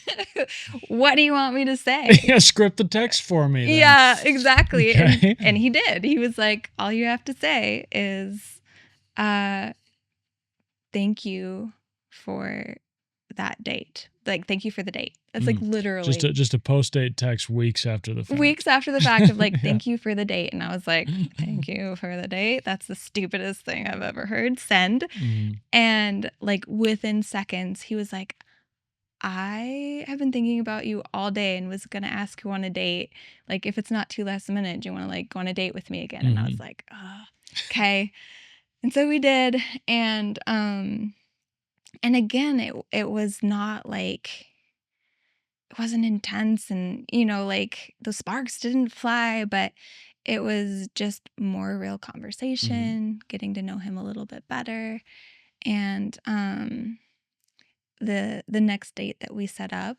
What do you want me to say? Yeah, script the text for me then. Yeah, exactly. Okay. And he did. He was like, all you have to say is, thank you for that date. Like, thank you for the date. That's like literally just a post-date text weeks after the fact. Weeks after the fact of like, thank you for the date. And I was like, thank you for the date. That's the stupidest thing I've ever heard. Send. And like within seconds, he was like, I have been thinking about you all day and was going to ask you on a date. Like, if it's not too last minute, do you want to like go on a date with me again? And I was like, okay. And so we did. And again, it was not like, it wasn't intense and, like the sparks didn't fly, but it was just more real conversation, getting to know him a little bit better. And the next date that we set up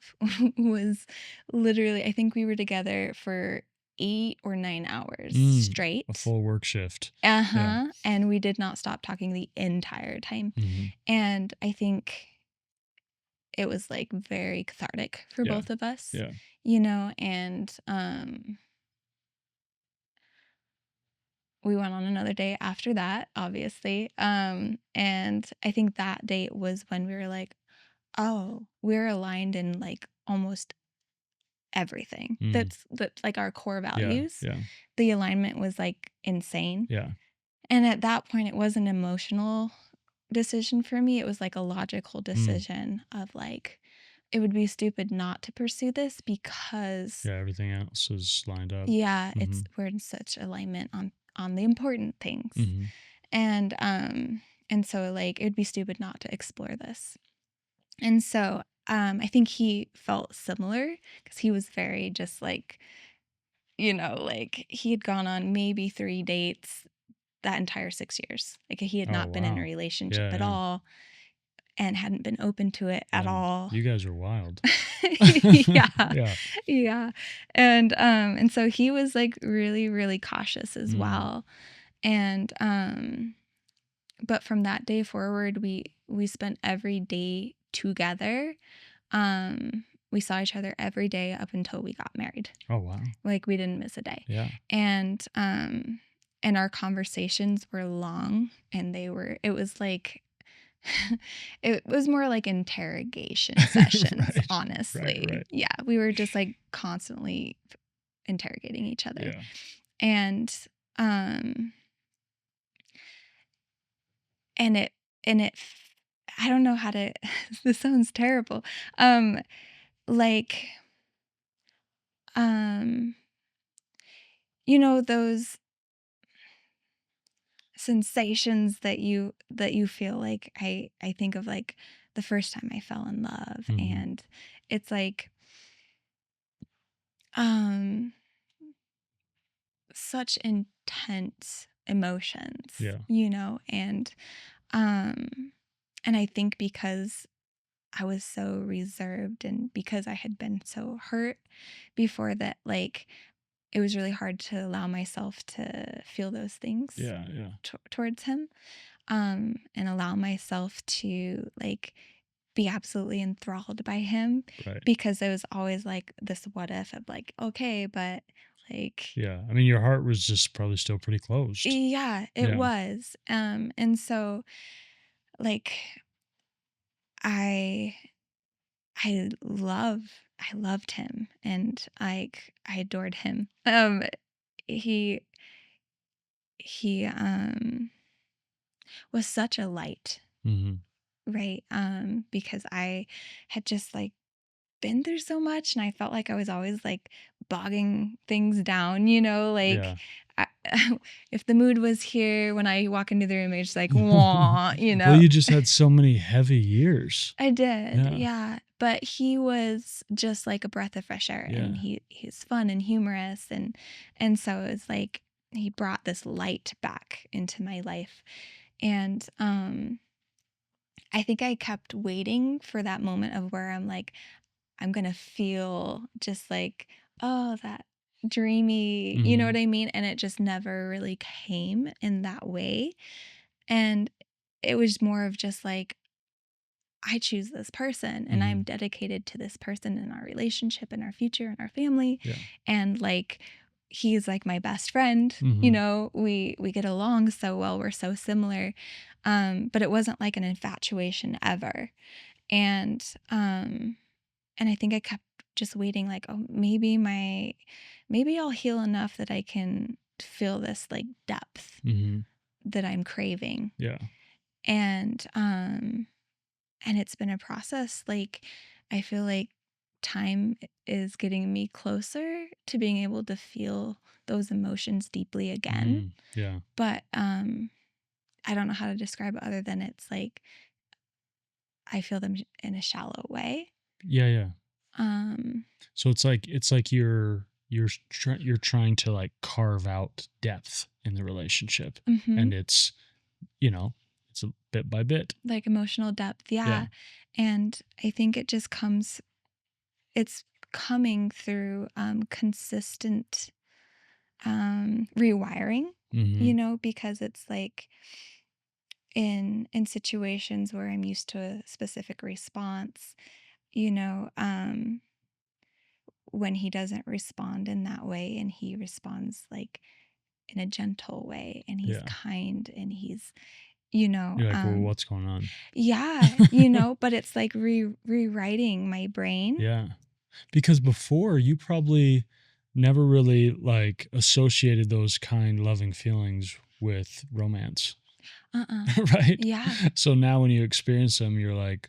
was literally, I think we were together for 8 or 9 hours straight. A full work shift. Yeah. And we did not stop talking the entire time. And I think it was like very cathartic for both of us. Yeah. And we went on another date after that, obviously. And I think that date was when we were like, oh, we're aligned in like almost everything. That's like our core values. Yeah. The alignment was like insane. Yeah. And at that point, it was an emotional decision for me. It was like a logical decision of like, it would be stupid not to pursue this because everything else is lined up. Yeah, we're in such alignment on the important things. And so like it would be stupid not to explore this. And so I think he felt similar because he was very just like, like he had gone on maybe 3 dates that entire 6 years. Like he had Oh, not been in a wow. relationship Yeah, at yeah. all and hadn't been open to it at Yeah. all. You guys are wild. Yeah. Yeah. Yeah. And so he was like really, really cautious as well. And but from that day forward, we spent every day together. We saw each other every day up until we got married. Oh, wow. Like we didn't miss a day. Yeah. And our conversations were long, and it was like it was more like interrogation sessions, Right. honestly. Right. Yeah, we were just like constantly interrogating each other. Yeah. And and it I don't know how to this sounds terrible. Like you know those sensations that you feel. Like I think of like the first time I fell in love, and it's like such intense emotions. Yeah. You know, and I think because I was so reserved and because I had been so hurt before that, like it was really hard to allow myself to feel those things Yeah. Yeah. towards him, and allow myself to like be absolutely enthralled by him, Right. because it was always like this what if of like, okay, but like, Yeah. I mean, your heart was just probably still pretty closed. yeah, it Yeah. was. And so like I I loved him, and I adored him. He was such a light, right? Because I had just like been through so much, and I felt like I was always like bogging things down, you know, like Yeah. I, if the mood was here when I walk into the room, it's just like, wah, you Well, know. you just had so many heavy years. I did, Yeah. yeah. But he was just like a breath of fresh air, Yeah. and he's fun and humorous, and so it was like he brought this light back into my life. And I think I kept waiting for that moment of where I'm like, I'm gonna feel just like, oh, that dreamy, you know what I mean? And it just never really came in that way. And it was more of just like, I choose this person, and I'm dedicated to this person in our relationship and our future and our family. Yeah. And like he's like my best friend, you know, we get along so well, we're so similar. But it wasn't like an infatuation ever. And I think I kept just waiting like, oh, maybe I'll heal enough that I can feel this like depth that I'm craving. Yeah. And it's been a process. Like I feel like time is getting me closer to being able to feel those emotions deeply again. Yeah. But I don't know how to describe it other than it's like I feel them in a shallow way. Yeah. Yeah. Um So it's like you're trying to like carve out depth in the relationship, and it's it's a bit by bit. like emotional depth, yeah. And I think it's coming through consistent rewiring, you know, because it's like in situations where I'm used to a specific response, you know, when he doesn't respond in that way, and he responds like in a gentle way, and he's Yeah. kind, and he's, you know, You're like, well, what's going on? yeah, you know, but it's like rewriting my brain. Yeah. Because before you probably never really like associated those kind loving feelings with romance. Right? Yeah. So now when you experience them, you're like,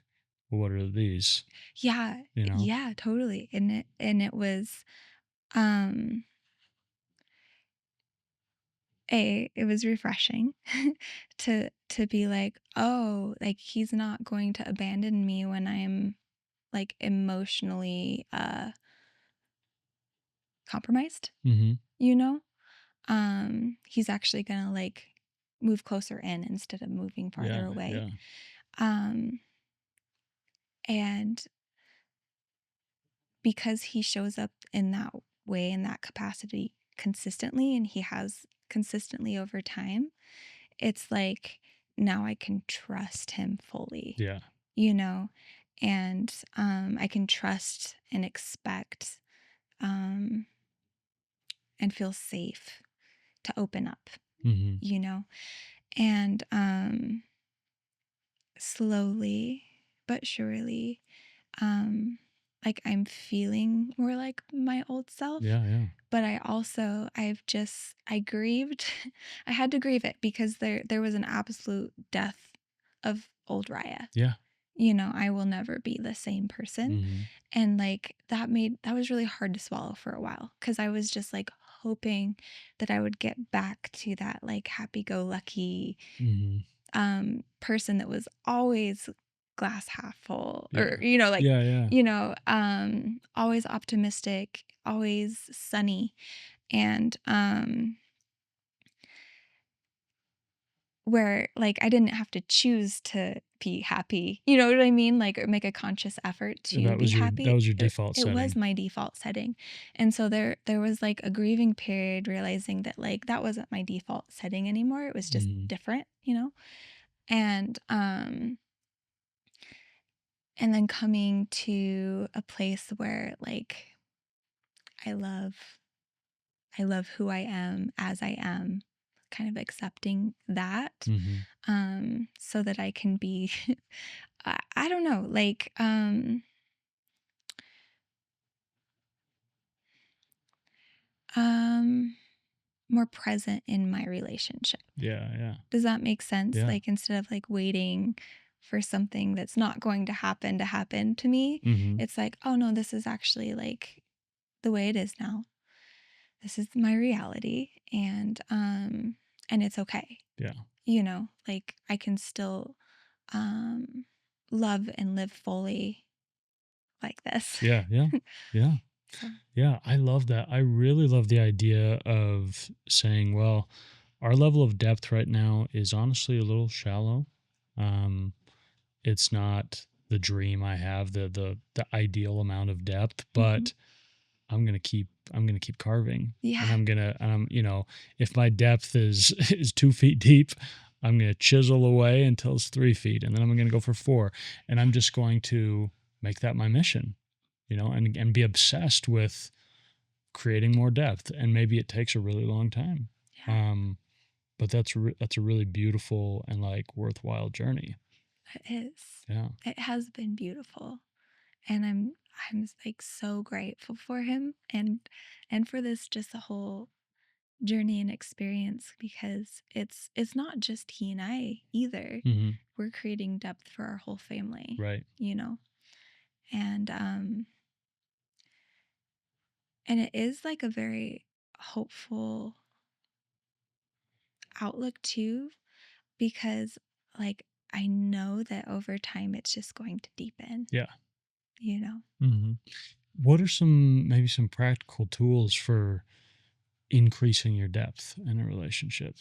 well, what are these? Yeah. You know? Yeah, totally. And it was um it was refreshing to be like, oh, like he's not going to abandon me when I'm like emotionally compromised, you know? He's actually gonna like move closer in instead of moving farther away. Yeah. Um, and because he shows up in that way, in that capacity consistently, and he has consistently over time, it's like now I can trust him fully, Yeah. you know, and I can trust and expect and feel safe to open up, Mm-hmm. you know, and slowly but surely, um, like I'm feeling more like my old self. Yeah. But I grieved. I had to grieve it because there was an absolute death of old Riah. Yeah. You know, I will never be the same person. Mm-hmm. And like that was really hard to swallow for a while because I was just like hoping that I would get back to that like happy-go-lucky Mm-hmm. person that was always glass half full, Yeah. or you know, like Yeah. always optimistic, always sunny, and where like I didn't have to choose to be happy, you know what I mean, like, or make a conscious effort to That be was your happy. default It was setting. my default setting. And so there was like a grieving period, realizing that like that wasn't my default setting anymore. It was just Mm-hmm. different, you know. And then coming to a place where like I love I love who I am as I am, kind of accepting that, Mm-hmm. so that I can be, I don't know, like, um, more present in my relationship. Yeah. Does that make sense? Yeah. Like, instead of like waiting for something that's not going to happen to me, Mm-hmm. it's like, oh no, this is actually like the way it is now. This is my reality, and it's okay. Yeah. You know, like I can still um love and live fully like this. Yeah. Yeah. So, Yeah. I love that. I really love the idea of saying, well, our level of depth right now is honestly a little shallow. Um, it's not the dream I have, the ideal amount of depth, mhm. but I'm gonna keep carving, and Yeah. if my depth is is 2 feet deep, I'm gonna chisel away until it's 3 feet, and then I'm gonna go for four, and I'm just going to make that my mission, and be obsessed with creating more depth, and maybe it takes a really long time, Yeah, but that's a really beautiful and like worthwhile journey. it is. Yeah. It has been beautiful. And I'm like so grateful for him, and for this just a whole journey and experience, because it's not just he and I either. Mm-hmm. We're creating depth for our whole family, Right. you know. And it is like a very hopeful outlook too, because like I know that over time it's just going to deepen, Yeah. you know. Mm-hmm. What are maybe some practical tools for increasing your depth in a relationship?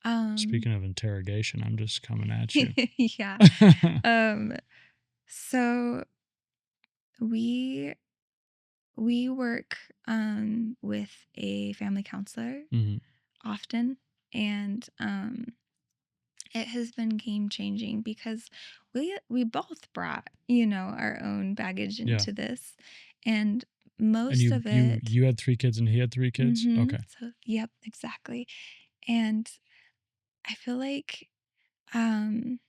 um Speaking of interrogation, I'm just coming at you. yeah. Um so we we work with a family counselor Hmm. often, and it has been game changing because we both brought, you know, our own baggage Yeah. into this, and And most you of you it. you had 3 kids and he had 3 kids? Okay. So yep, exactly. And I feel like um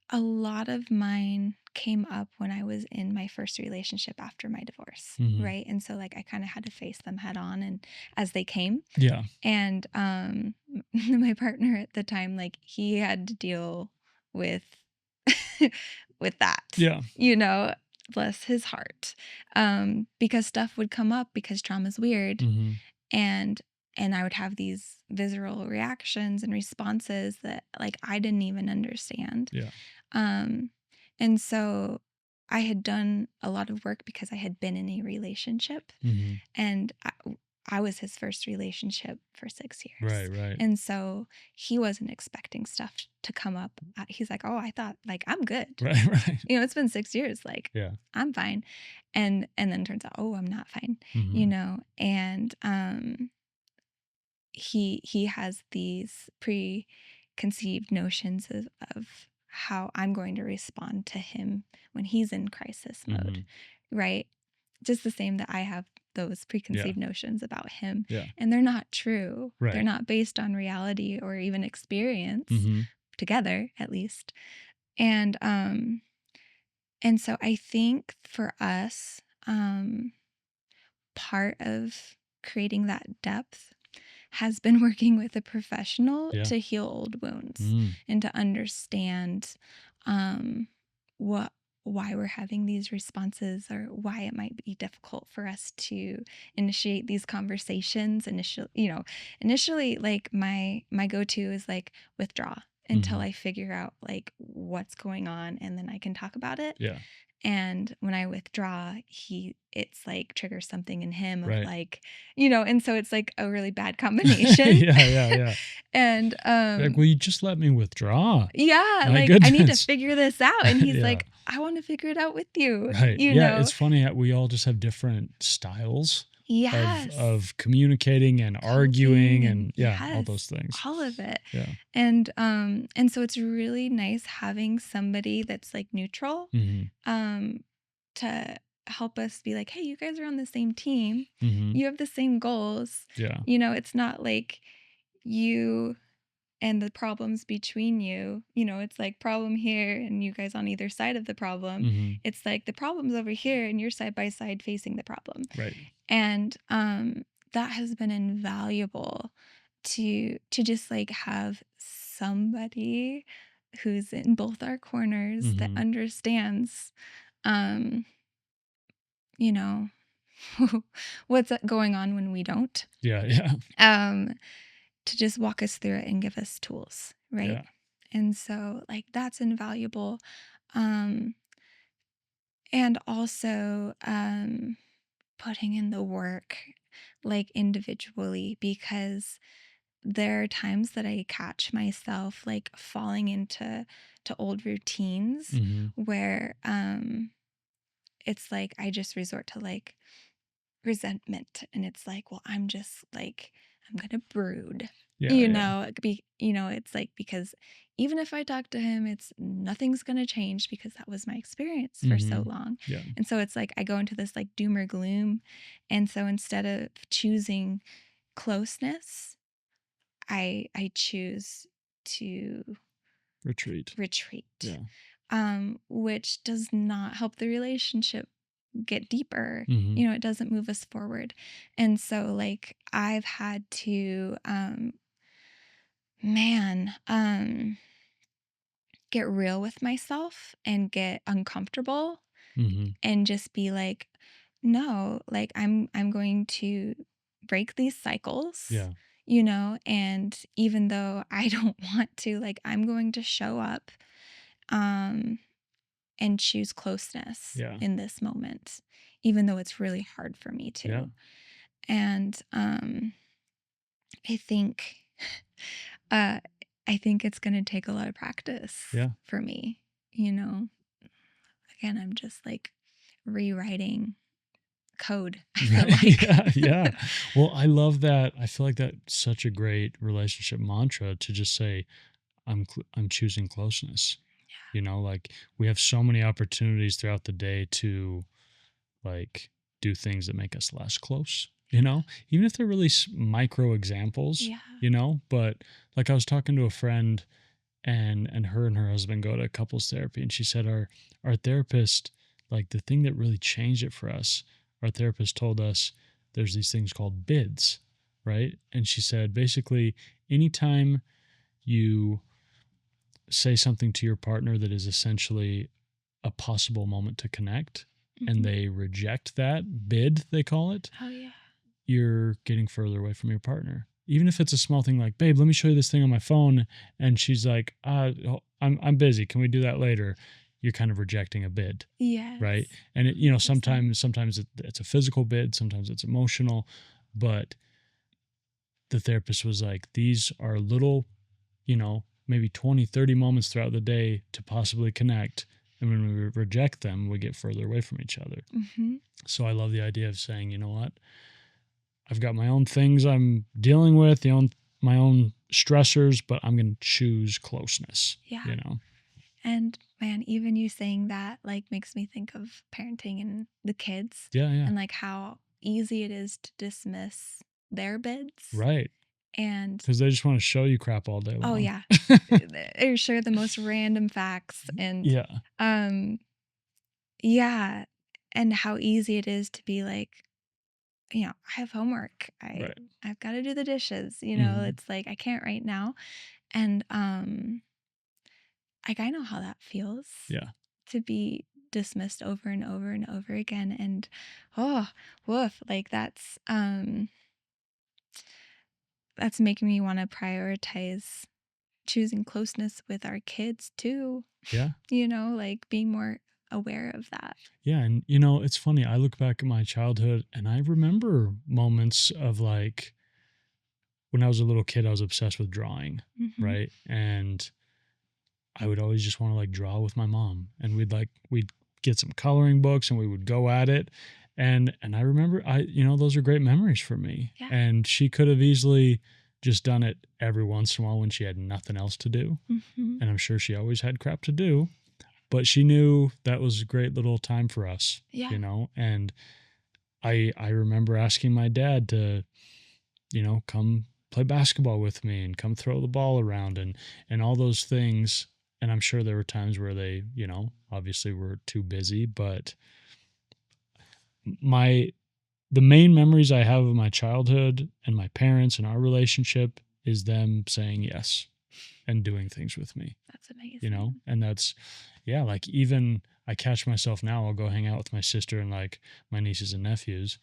a lot of mine came up when I was in my first relationship after my divorce, Hmm. right? And so like I kind of had to face them head on and as they came. Yeah. And my partner at the time, like he had to deal with with that, Yeah. you know, bless his heart. Because stuff would come up because trauma's weird, Hmm. and I would have these visceral reactions and responses that like I didn't even understand. Yeah. Um, and so I had done a lot of work because I had been in a relationship, Hmm. and I was his first relationship for 6 years. Right. And so he wasn't expecting stuff to come up. He's like, oh, I thought like I'm good. Right. It's been 6 years. Like Yeah. I'm fine. And then turns out, oh, I'm not fine, and he has these preconceived notions of how I'm going to respond to him when he's in crisis mode, right? Just the same that I have those preconceived notions about him. Yeah. And they're not true. Right. They're not based on reality or even experience together, at least. And so I think for us, part of creating that depth has been working with a professional to heal old wounds and to understand why we're having these responses, or why it might be difficult for us to initiate these conversations. Initially, like my go-to is like withdraw until I figure out like what's going on, and then I can talk about it. Yeah. And when I withdraw, it's like triggers something in him of like, and so it's like a really bad combination. Yeah. And like, will you just let me withdraw? Yeah, My like goodness. I need to figure this out. And he's like, I want to figure it out with you. Right. It's funny how we all just have different styles. Yes. Of communicating and arguing and all those things. All of it. Yeah. And so it's really nice having somebody that's like neutral to help us be like, hey, you guys are on the same team. You have the same goals. Yeah. It's not like you and the problems between you, it's like problem here and you guys on either side of the problem. It's like the problem's over here and you're side by side facing the problem. Right. And that has been invaluable to just like have somebody who's in both our corners that understands what's going on when we don't. Yeah. To just walk us through it and give us tools, right? Yeah. And so like that's invaluable. And also putting in the work like individually, because there are times that I catch myself like falling into old routines where it's like I just resort to like resentment, and it's like, well, I'm just like, I'm gonna brood. It's like, because even if I talk to him, it's nothing's gonna change because that was my experience for so long. And so it's like I go into this like doom or gloom. And so instead of choosing closeness, I choose to retreat. Which does not help the relationship get deeper. It doesn't move us forward. And so like I've had to get real with myself and get uncomfortable and just be like, no, like I'm going to break these cycles. And even though I don't want to, like, I'm going to show up and choose closeness in this moment, even though it's really hard for me to. And I think it's going to take a lot of practice for me. Again, I'm just like rewriting code. Yeah. Well, I love that. I feel like that's such a great relationship mantra to just say, I'm choosing closeness. Like we have so many opportunities throughout the day to like do things that make us less close, even if they're really micro examples, but like I was talking to a friend and her husband go to couples therapy, and she said our therapist, like the thing that really changed it for us, our therapist told us there's these things called bids, right? And she said basically anytime you say something to your partner that is essentially a possible moment to connect and they reject that bid, they call it, you're getting further away from your partner. Even if it's a small thing like, babe, let me show you this thing on my phone. And she's like, I'm busy. Can we do that later? You're kind of rejecting a bid. Yes. Right. And sometimes it's a physical bid. Sometimes it's emotional. But the therapist was like, these are little, maybe 20, 30 moments throughout the day to possibly connect. And when we reject them, we get further away from each other. Mm-hmm. So I love the idea of saying, you know what? I've got my own things I'm dealing with, my own stressors, but I'm going to choose closeness. Yeah. And man, even you saying that like makes me think of parenting and the kids. Yeah. And like how easy it is to dismiss their bids. Right. And because they just want to show you crap all day long. Oh yeah. Or share the most random facts and yeah. And how easy it is to be like, I have homework. I've got to do the dishes. It's like I can't right now. And like I know how that feels. Yeah. To be dismissed over and over and over again. And oh, woof. Like that's making me want to prioritize choosing closeness with our kids too. Yeah. Like being more aware of that. Yeah. And, it's funny. I look back at my childhood and I remember moments of like when I was a little kid, I was obsessed with drawing. Mm-hmm. Right. And I would always just want to like draw with my mom and we'd get some coloring books and we would go at it. And I remember those are great memories for me. Yeah. And she could have easily just done it every once in a while when she had nothing else to do. Mm-hmm. And I'm sure she always had crap to do, but she knew that was a great little time for us. Yeah. And I remember asking my dad to, come play basketball with me and come throw the ball around and all those things. And I'm sure there were times where they, obviously were too busy, but the main memories I have of my childhood and my parents and our relationship is them saying yes and doing things with me. That's amazing. And that's, like even I catch myself now, I'll go hang out with my sister and like my nieces and nephews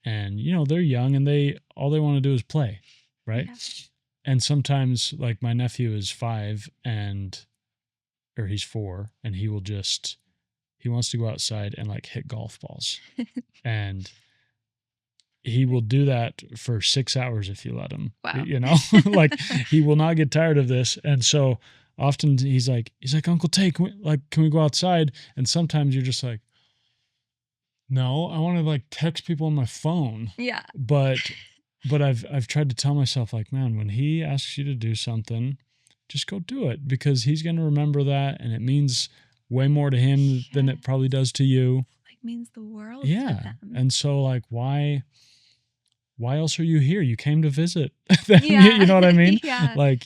and, they're young and all they want to do is play. Right. Yeah. And sometimes like my nephew is 5 or he's 4 and he wants to go outside and like hit golf balls and he will do that for 6 hours if you let him. Wow. Like he will not get tired of this. And so often he's like, Uncle Tay, can we go outside? And sometimes you're just like, no, I want to like text people on my phone. Yeah. But I've tried to tell myself like, man, when he asks you to do something, just go do it because he's going to remember that. And it means way more to him than it probably does to you. Like means the world to them. And so like, why else are you here? You came to visit them. Yeah. You know what I mean? Yeah. Like,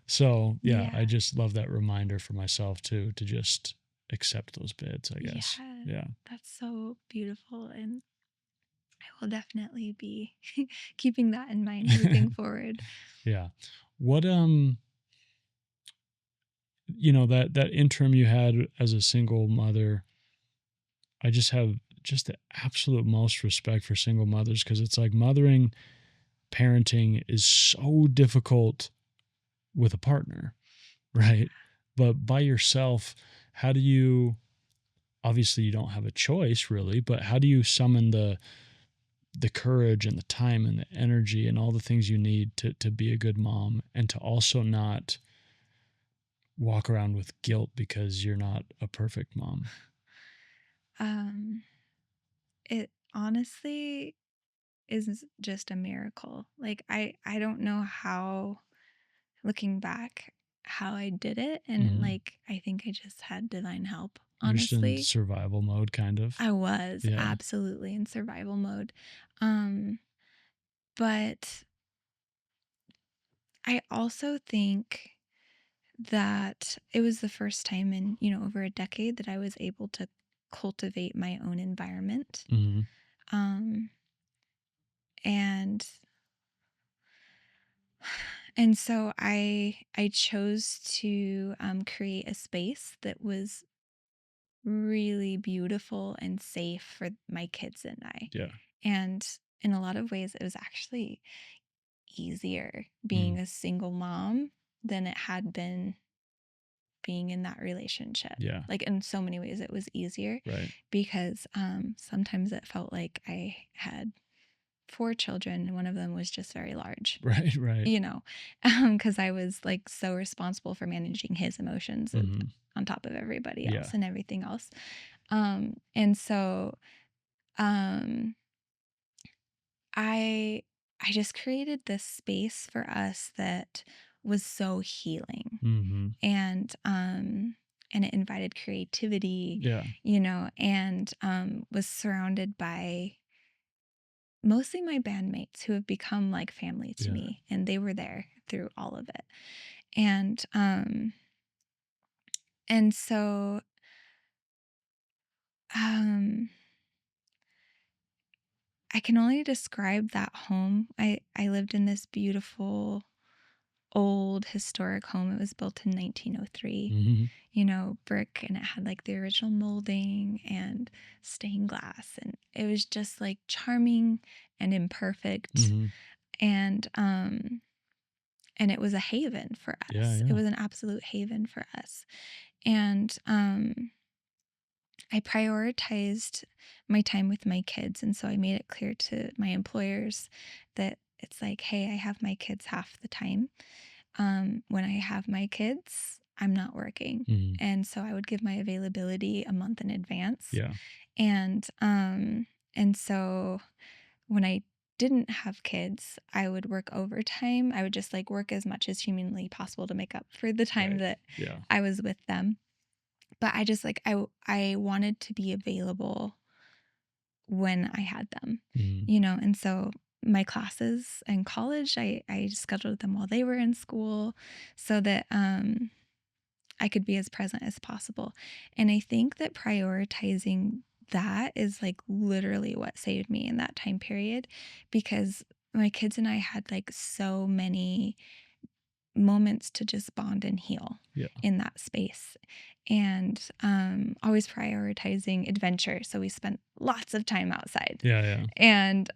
so yeah, I just love that reminder for myself too, to just accept those bids, I guess. Yeah. That's so beautiful. And I will definitely be keeping that in mind moving forward. Yeah. What, that interim you had as a single mother, I just have just the absolute most respect for single mothers because it's like parenting is so difficult with a partner, right? But by yourself, how do you, obviously you don't have a choice really, but how do you summon the courage and the time and the energy and all the things you need to be a good mom and to also not walk around with guilt because you're not a perfect mom? It honestly is just a miracle. Like I don't know how, looking back, how I did it. And like, I think I just had divine help, honestly. You're just in survival mode, kind of. I was absolutely in survival mode. But I also think that it was the first time in, over a decade that I was able to cultivate my own environment. Mm-hmm. And so I chose to create a space that was really beautiful and safe for my kids and I. Yeah. And in a lot of ways, it was actually easier being a single mom than it had been being in that relationship. Yeah. Like in so many ways, it was easier. Right. Because sometimes it felt like I had 4 children, and one of them was just very large, Right, right. you know, because I was like so responsible for managing his emotions on top of everybody else and everything else. And so um, I just created this space for us that was so healing, and it invited creativity, and was surrounded by mostly my bandmates who have become like family to me, and they were there through all of it. And so I can only describe that home. I lived in this beautiful old historic home. It was built in 1903, brick, and it had like the original molding and stained glass, and it was just like charming and imperfect. And it was a haven for us. It was an absolute haven for us. And I prioritized my time with my kids. And so I made it clear to my employers that it's like, hey, I have my kids half the time. When I have my kids, I'm not working. And so I would give my availability a month in advance. And so when I didn't have kids, I would work overtime. I would just like work as much as humanly possible to make up for the time that I was with them. But I just like, I wanted to be available when I had them, and so my classes in college, I scheduled them while they were in school so that I could be as present as possible. And I think that prioritizing that is like literally what saved me in that time period, because my kids and I had like so many moments to just bond and heal in that space, and always prioritizing adventure. So we spent lots of time outside and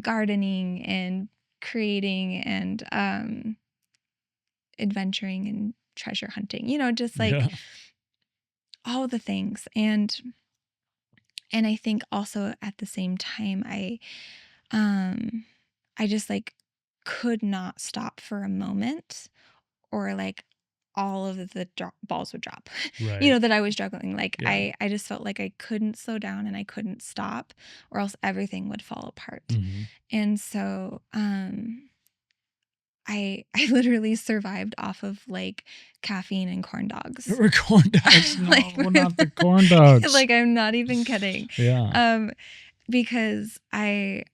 gardening and creating and adventuring and treasure hunting, just like all the things. And I think also at the same time, I just like could not stop for a moment, or like all of the balls would drop, that I was juggling. Like I just felt like I couldn't slow down and I couldn't stop, or else everything would fall apart. And so I literally survived off of like caffeine and corn dogs. There were corn dogs. No, not the corn dogs. Like, I'm not even kidding. Because I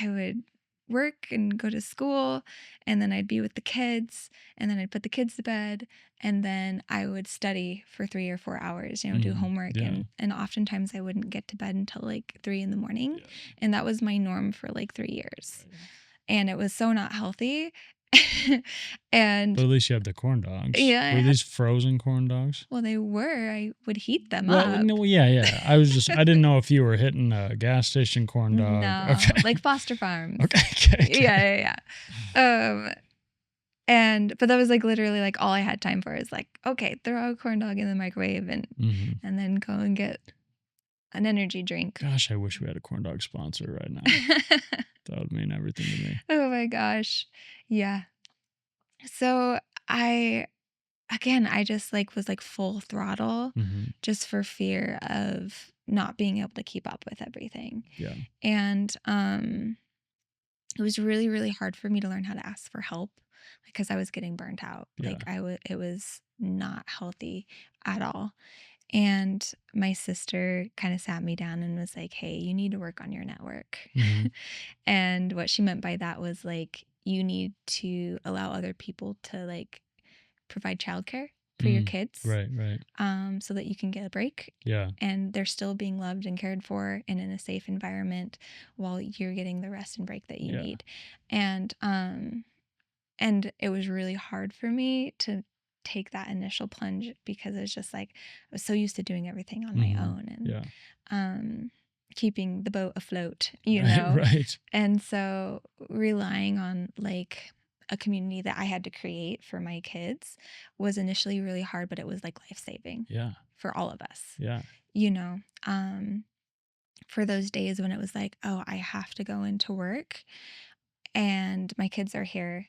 would work and go to school, and then I'd be with the kids, and then I'd put the kids to bed, and then I would study for 3 or 4 hours, do homework. And oftentimes I wouldn't get to bed until like 3 in the morning. And that was my norm for like 3 years. And it was so not healthy. And but at least you had the corn dogs. Were these frozen corn dogs? Well, they were. I would heat them up. No, I didn't know if you were hitting a gas station corn dog. No, okay. Like Foster Farms. Okay. Yeah. But that was like literally like all I had time for is like, okay, throw a corn dog in the microwave and then go and get an energy drink. Gosh, I wish we had a corn dog sponsor right now. That would mean everything to me. Oh my gosh. Yeah. So I just like was like full throttle just for fear of not being able to keep up with everything. And it was really, really hard for me to learn how to ask for help because I was getting burnt out. Like it was not healthy at all. And my sister kind of sat me down and was like, hey, you need to work on your network. And what she meant by that was like, you need to allow other people to like provide childcare for your kids. Right. So that you can get a break. And they're still being loved and cared for and in a safe environment while you're getting the rest and break that you need. And it was really hard for me to take that initial plunge because it was just like I was so used to doing everything on my own and keeping the boat afloat, Right. And so relying on like a community that I had to create for my kids was initially really hard, but it was like life-saving for all of us. for those days when it was like, oh, I have to go into work and my kids are here,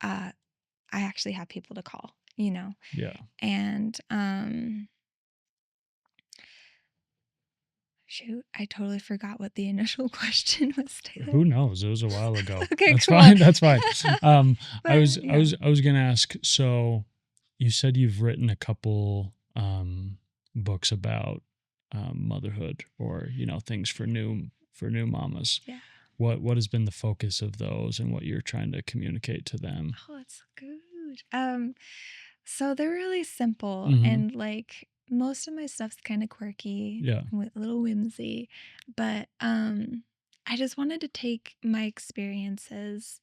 I actually have people to call, you know? Yeah. And shoot, I totally forgot what the initial question was, Taylor. Who knows? It was a while ago. Okay, That's cool. fine. That's fine. I was But, yeah. gonna ask. So, you said you've written a couple books about motherhood, or things for new mamas. Yeah. What has been the focus of those, and what you're trying to communicate to them? Oh, it's good. So they're really simple, Mm-hmm. and like most of my stuff's kind of quirky, Yeah. with a little whimsy, but I just wanted to take my experiences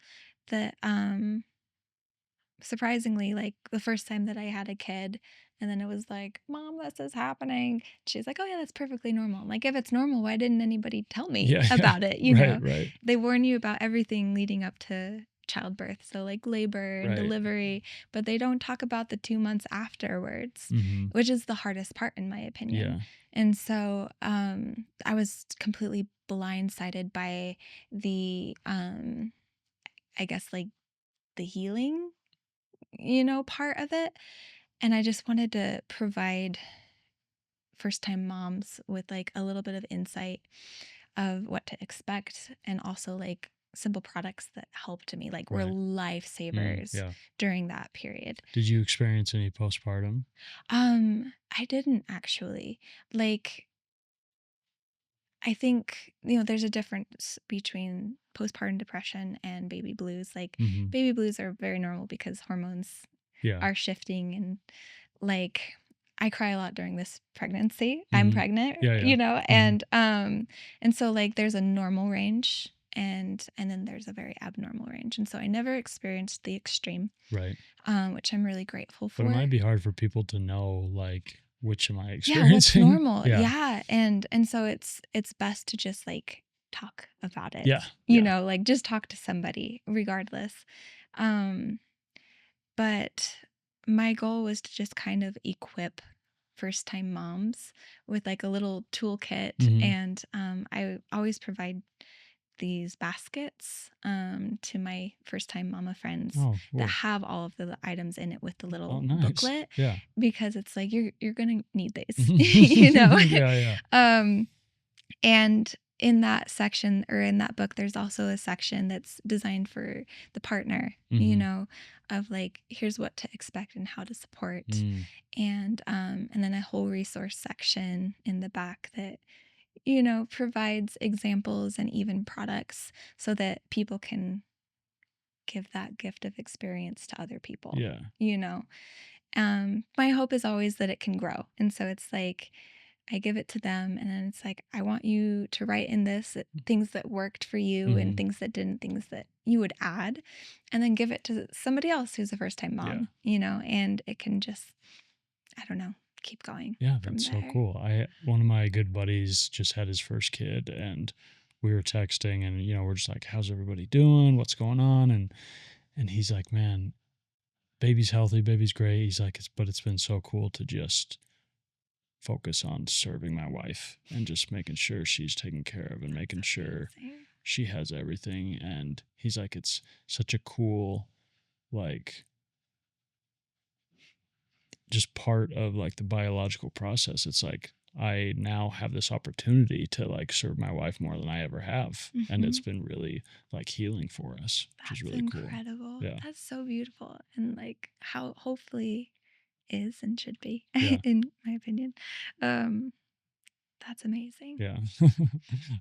that surprisingly, like the first time that I had a kid, and then it was like, Mom, this is happening. She's like, oh, yeah, that's perfectly normal. I'm like, if it's normal, why didn't anybody tell me Yeah. about it? Right. Right. They warn you about everything leading up to childbirth. So, like labor and Right. delivery, but they don't talk about the 2 months afterwards, Mm-hmm. which is the hardest part, in my opinion. Yeah. And so I was completely blindsided by the, I guess, like the healing part of it. And I just wanted to provide first time moms with like a little bit of insight of what to expect, and also like simple products that helped me, like were Right. lifesavers Yeah. during that period. Did you experience any postpartum? I didn't actually. Like, I think, there's a difference between postpartum depression and baby blues. Like, Mm-hmm. baby blues are very normal because hormones Yeah. are shifting, and like I cry a lot during this pregnancy. I'm Mm-hmm. pregnant, Yeah. Yeah. and so like there's a normal range, and then there's a very abnormal range. And so I never experienced the extreme, Right. which I'm really grateful But it for. might be hard for people to know, like, which am I Yeah, what's experiencing? normal? Yeah. Yeah, and so it's best to just like talk about it. Yeah. Yeah. Like just talk to somebody regardless. Um But my goal was to just kind of equip first time moms with like a little toolkit. Mm-hmm. And I always provide these baskets to my first time mama friends Oh, that cool. have all of the items in it with the Oh, little nice. booklet, Yeah. because it's like you're gonna need these, Yeah. Yeah. And in that section, or in that book, there's also a section that's designed for the partner, Mm-hmm. of like, here's what to expect and how to support. Mm. And then a whole resource section in the back that, provides examples and even products so that people can give that gift of experience to other people. Yeah. My hope is always that it can grow. And so it's like, I give it to them, and then it's like, I want you to write in this things that worked for you, Mm-hmm. and things that didn't, things that you would add, and then give it to somebody else who's a first time mom, and it can just, I don't know, keep going. Yeah, from that's there. so cool. One of my good buddies just had his first kid, and we were texting, and we're just like, how's everybody doing? What's going on? And he's like, man, baby's healthy, baby's great. He's like, but it's been so cool to just focus on serving my wife and just making sure she's taken care of, and making sure she has everything. And he's like, it's such a cool, like, just part of like the biological process. It's like, I now have this opportunity to like serve my wife more than I ever have. And it's been really like healing for us, which is really incredible. Cool. Yeah. That's so beautiful. And like how hopefully is and should be, Yeah. in my opinion. That's amazing. Yeah.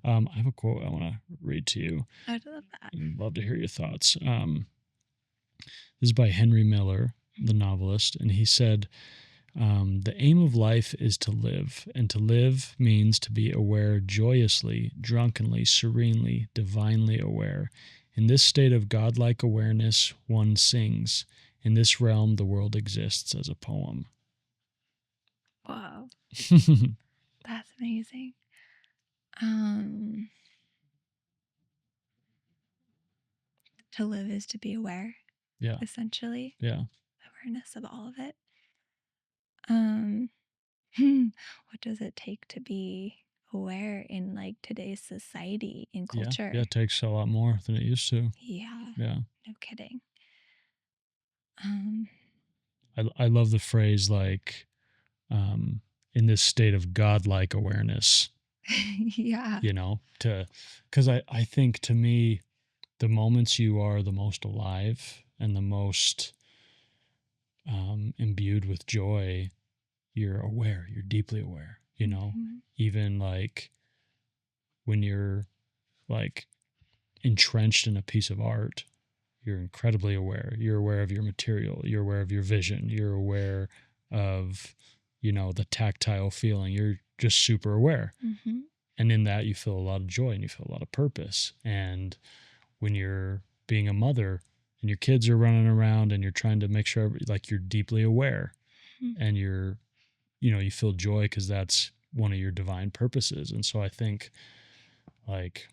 I have a quote I want to read to you. I'd love that. I'd love to hear your thoughts. This is by Henry Miller, the novelist, and he said, the aim of life is to live, and to live means to be aware joyously, drunkenly, serenely, divinely aware. In this state of godlike awareness, one sings. In this realm, the world exists as a poem. Wow. That's amazing. To live is to be aware. Yeah. Essentially. Yeah. Awareness of all of it. What does it take to be aware in like today's society and Yeah. culture. Yeah. It takes a lot more than it used to. Yeah. Yeah. No kidding. I love the phrase like, in this state of godlike awareness, Yeah. because I think to me, the moments you are the most alive and the most imbued with joy, you're aware, you're deeply aware, Mhm. even like when you're like entrenched in a piece of art, you're incredibly aware. You're aware of your material, you're aware of your vision, you're aware of, the tactile feeling. You're just super aware. Mhm. And in that, you feel a lot of joy and you feel a lot of purpose. And when you're being a mother and your kids are running around and you're trying to make sure like you're deeply aware Mhm. and you feel joy because that's one of your divine purposes. And so I think like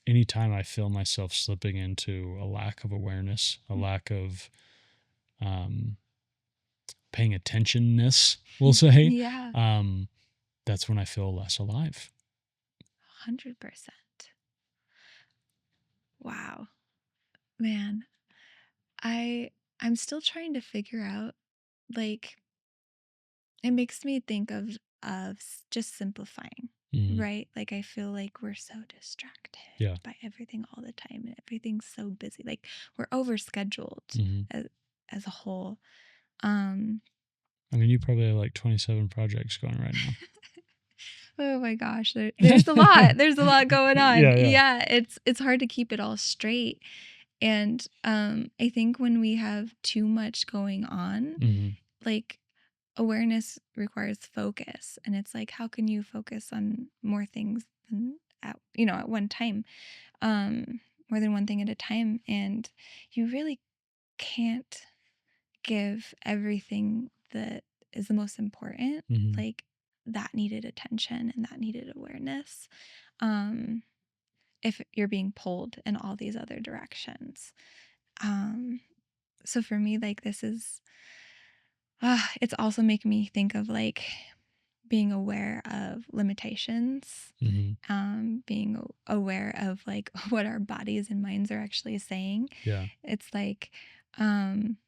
anytime I feel myself slipping into a lack of awareness, a lack of um, paying attentionness, we'll say, Yeah. that's when I feel less alive. 100%. Wow. Man, I'm still trying to figure out like it makes me think of just simplifying, Mhm. right? Like I feel like we're so distracted Yeah. by everything all the time and everything's so busy. Like we're overscheduled Hmm. as a whole. Um I mean, you probably have like 27 projects going right now. oh my gosh, there's a lot. There's a lot going on. Yeah, yeah. Yeah, it's hard to keep it all straight. And I think when we have too much going on, Hmm. like awareness requires focus, and it's like how can you focus on more things than at one time, more than one thing at a time, and you really can't give everything that is the most important, Hmm. like that needed attention and that needed awareness, um if you're being pulled in all these other directions. um so for me, like this is it's also making me think of like being aware of limitations, Hmm. being aware of like what our bodies and minds are actually saying. Yeah. It's like um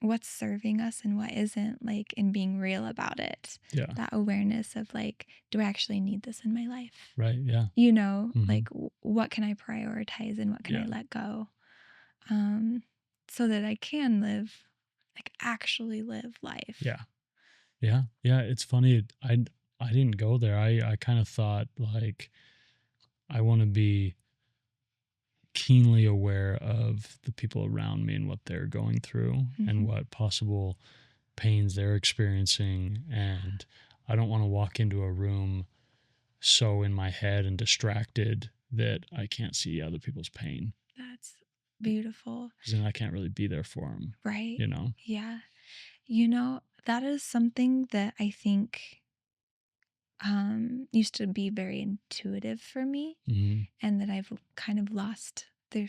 what's serving us and what isn't, like, and being real about it. Yeah. That awareness of like, do I actually need this in my life? Right. Yeah. Hmm. Like what can I prioritize and what can I Yeah. let go? Um so that I can live, like actually live life. Yeah. Yeah. Yeah. It's funny. I didn't go there. I kind of thought like I want to be keenly aware of the people around me and what they're going through and Mhm. what possible pains they're experiencing. And I don't want to walk into a room so in my head and distracted that I can't see other people's pain. That's beautiful. Because then I can't really be there for them, Right? you know? Yeah. That is something that I think used to be very intuitive for me, Hmm. and that I've kind of lost through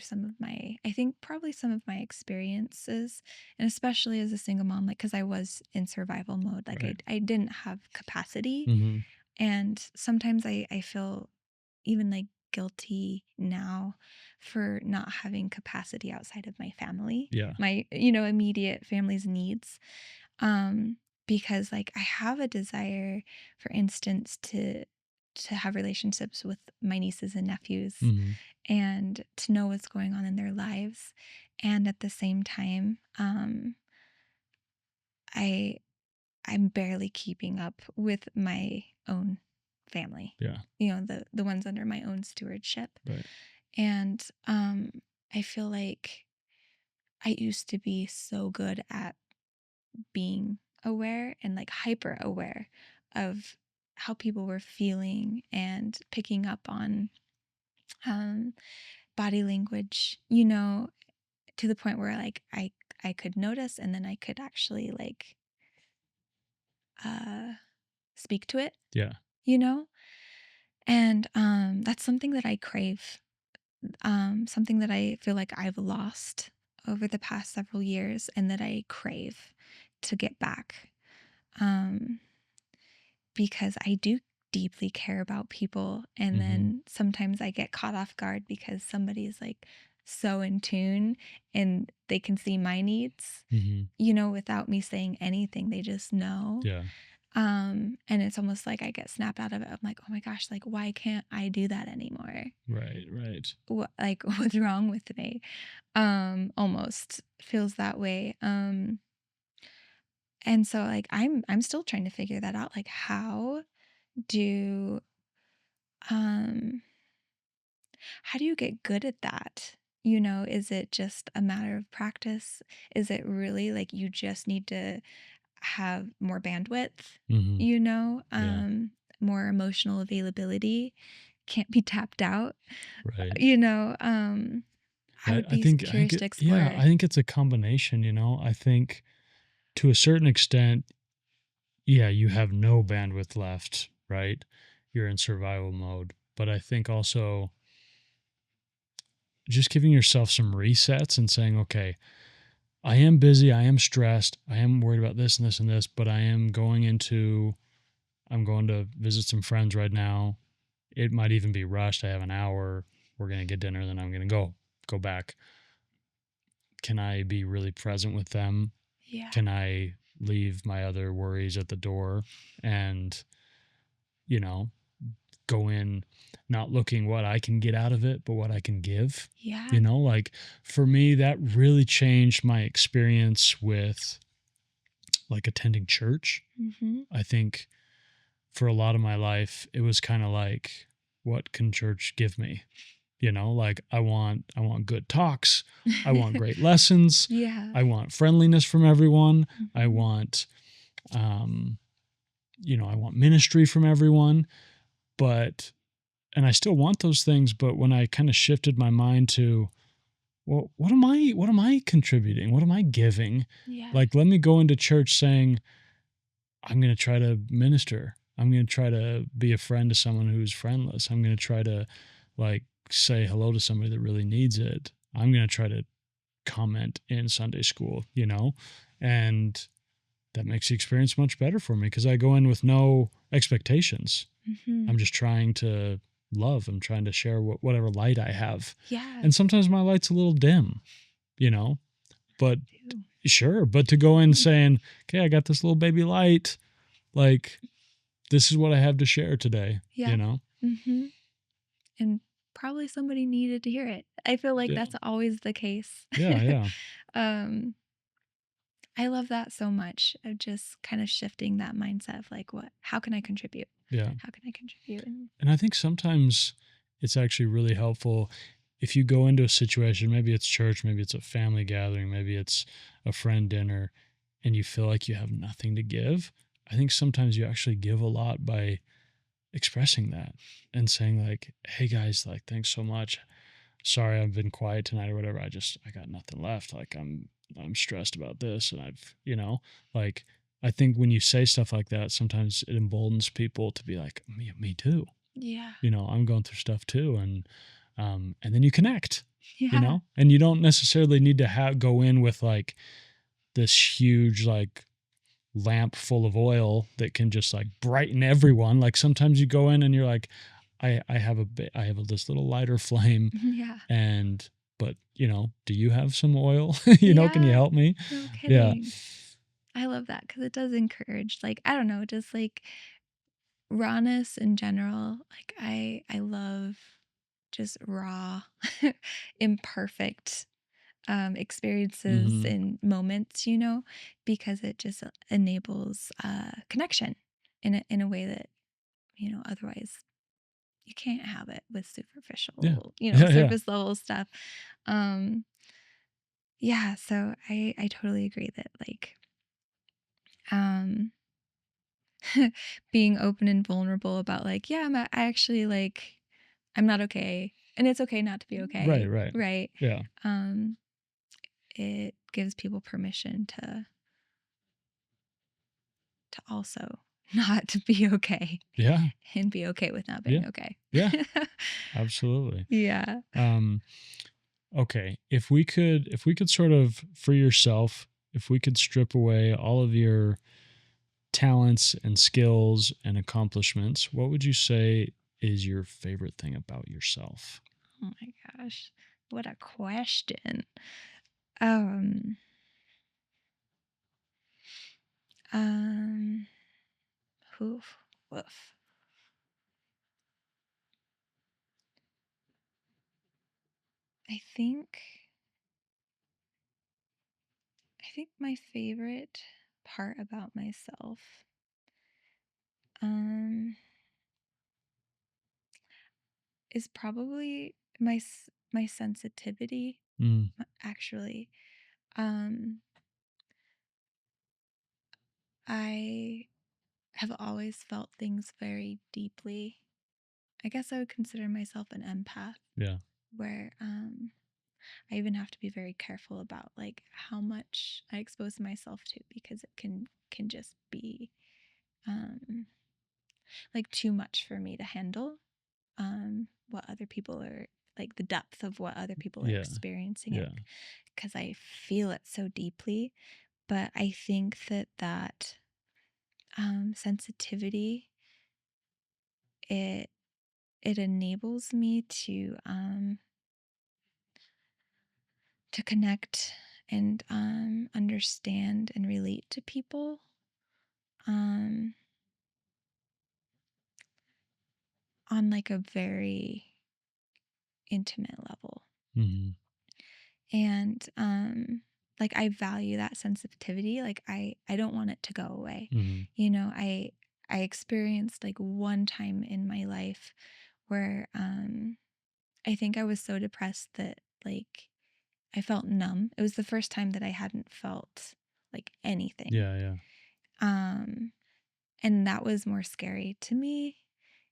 I think probably some of my experiences, and especially as a single mom, like, because I was in survival mode, like Right. I didn't have capacity. Hmm. And sometimes I feel even like guilty now for not having capacity outside of my family, Yeah. my, immediate family's needs. Um, because like I have a desire, for instance, to have relationships with my nieces and nephews Hmm. and to know what's going on in their lives. And at the same time, I I'm barely keeping up with my own family. Yeah. The ones under my own stewardship. Right. And I feel like I used to be so good at being aware and like hyper aware of how people were feeling and picking up on um body language, to the point where like I could notice, and then I could actually like uh speak to it, Yeah. you know? And that's something that I crave, something that I feel like I've lost over the past several years and that I crave to get back. Um, because I do deeply care about people. And then sometimes I get caught off guard because somebody's like so in tune and they can see my needs, you know, without me saying anything. They just know. Yeah. And it's almost like I get snapped out of it. I'm like, oh my gosh, like, why can't I do that anymore? Right. What, like, what's wrong with me? Almost feels that way. And so like I'm still trying to figure that out. Like, do um how do you get good at that? You know, is it just a matter of practice? Is it really like you just need to have more bandwidth, you know, Yeah. more emotional availability, can't be tapped out, Right. you know? I would I be think curious to explore yeah, it. I think it's a combination, you know. I think to a certain extent, yeah, you have no bandwidth left, right? You're in survival mode. But I think also just giving yourself some resets and saying, okay, I am busy, I am stressed, I am worried about this and this and this, but I'm going to visit some friends right now. It might even be rushed. I have an hour. We're going to get dinner, then I'm going to go back. Can I be really present with them? Yeah. Can I leave my other worries at the door and, you know, go in not looking what I can get out of it, but what I can give? Yeah. You know, like for me, that really changed my experience with like attending church. I think for a lot of my life, it was kind of like, what can church give me? You know, like I want good talks. I want great lessons. Yeah. I want friendliness from everyone. I want, you know, I want ministry from everyone. But, and I still want those things. But when I kind of shifted my mind to, well, what am I contributing? What am I giving? Yeah. Like, let me go into church saying, I'm going to try to minister. I'm going to try to be a friend to someone who's friendless. I'm going to try to like say hello to somebody that really needs it. I'm going to try to comment in Sunday school, you know, and that makes the experience much better for me because I go in with no expectations. I'm just trying to love. I'm trying to share whatever light I have. Yeah. And sometimes my light's a little dim, you know, but sure. But to go in saying, okay, I got this little baby light, like this is what I have to share today, you know? And probably somebody needed to hear it. I feel like that's always the case. Yeah. I love that so much of just kind of shifting that mindset of like, how can I contribute? Yeah. How can I contribute? And I think sometimes it's actually really helpful if you go into a situation, maybe it's church, maybe it's a family gathering, maybe it's a friend dinner, and you feel like you have nothing to give. I think sometimes you actually give a lot by expressing that and saying like, hey guys, like, thanks so much. Sorry, I've been quiet tonight or whatever. I got nothing left. Like I'm stressed about this. And I've, you know, like, I think when you say stuff like that, sometimes it emboldens people to be like, me too. Yeah. You know, I'm going through stuff too. And then you connect, Yeah. you know, and you don't necessarily need to go in with like this huge, like, lamp full of oil that can just like brighten everyone. Like sometimes you go in and you're like, I have this little lighter flame. Yeah. But you know, do you have some oil? You know, can you help me? No kidding. Yeah. I love that because it does encourage, like, I don't know, just like rawness in general. Like I love just raw, imperfect experiences and moments, you know, because it just enables connection in a way that, you know, otherwise you can't have it with superficial, you know, surface level stuff. Yeah, so I totally agree that like being open and vulnerable about like, yeah, I actually like I'm not okay, and it's okay not to be okay. Right. Yeah. It gives people permission to also not be okay. Yeah. And be okay with not being okay. Yeah. Absolutely. Yeah. Okay. If we could sort of, for yourself, if we could strip away all of your talents and skills and accomplishments, what would you say is your favorite thing about yourself? Oh my gosh, what a question. Um, um, Oof, woof. I think my favorite part about myself um is probably my sensitivity Mm, actually. Um I have always felt things very deeply. I guess I would consider myself an empath yeah. where I even have to be very careful about like how much I expose myself to because it can just be um like too much for me to handle. What other people are like the depth of what other people are Yeah. experiencing it Yeah. because I feel it so deeply. But I think that sensitivity it it enables me to connect and understand and relate to people um, on like a very intimate level. Mm-hmm. And like I value that sensitivity. Like I don't want it to go away. Mm-hmm. You know, I experienced like one time in my life where I think I was so depressed that like I felt numb. It was the first time that I hadn't felt like anything. Yeah. Yeah. Um and that was more scary to me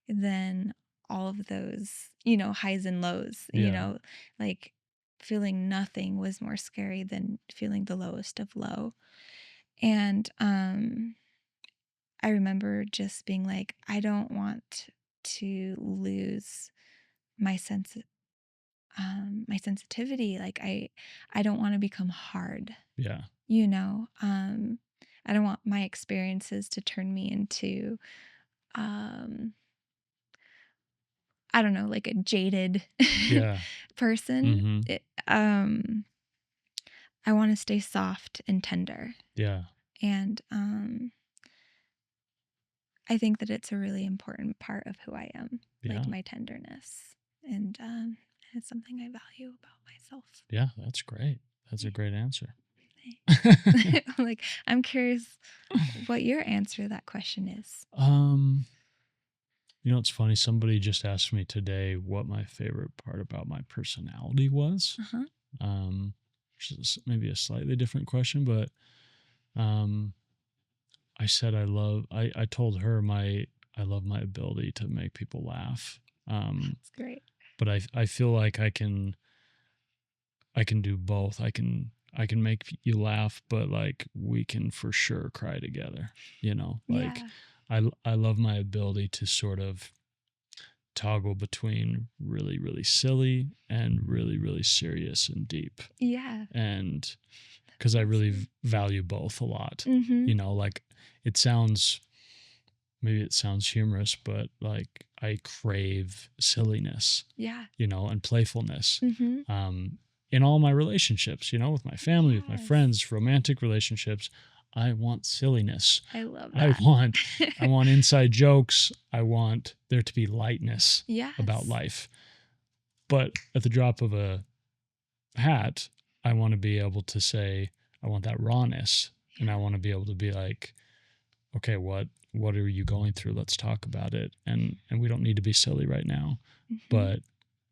than all of those, highs and lows, Yeah. like feeling nothing was more scary than feeling the lowest of low. And I remember just being like, I don't want to lose my my sensitivity. Like I don't want to become hard, Yeah. you know. I don't want my experiences to turn me into um I don't know, like a jaded Yeah. person. Mm-hmm. I want to stay soft and tender. Yeah. And I think that it's a really important part of who I am, Yeah. like my tenderness. And it's something I value about myself. Yeah. That's great. That's a great answer. Like, I'm curious what your answer to that question is. You know, it's funny. Somebody just asked me today what my favorite part about my personality was. Uh-huh. Which is maybe a slightly different question, but um, I said I told her I love my ability to make people laugh. That's great. But I feel like I can do both. I can make you laugh, but like we can for sure cry together. You know, like Yeah. I love my ability to sort of toggle between really really silly and really really serious and deep. Yeah. And because I really Awesome. value both a lot. Mm-hmm. You know, like it sounds maybe it sounds humorous, but like I crave silliness, Yeah. you know, and playfulness. Mm-hmm. Um, in all my relationships, you know, with my family, with my Yes. friends, romantic relationships, I want silliness. I love I that. want inside jokes. I want there to be lightness about Yes. life. But at the drop of a hat, I want to be able to say, I want that rawness. And I Yeah. want to be able to be like, okay, what are you going through? Let's talk about it. And we don't need to be silly right now, Mm-hmm. but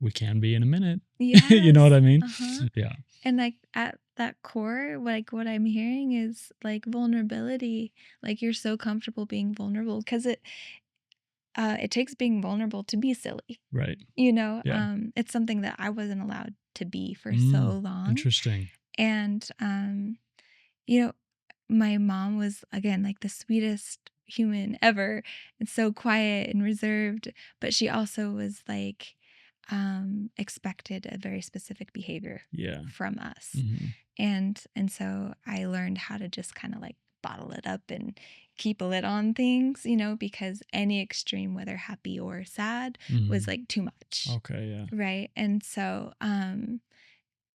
we can be in a minute. You know what Yes. I mean? Uh-huh. Yeah. And like at that core, like what I'm hearing is like vulnerability. Like you're so comfortable being vulnerable because it takes being vulnerable to be silly. Right. Yeah. It's something that I wasn't allowed to be for so long. Interesting. And you know, my mom was again like the sweetest human ever and so quiet and reserved, but she also was like expected a very specific behavior Yeah. from us. Hmm. And so I learned how to just kind of like bottle it up and keep a lid on things, because any extreme, whether happy or sad, was like too much. Okay, yeah. Right. And so,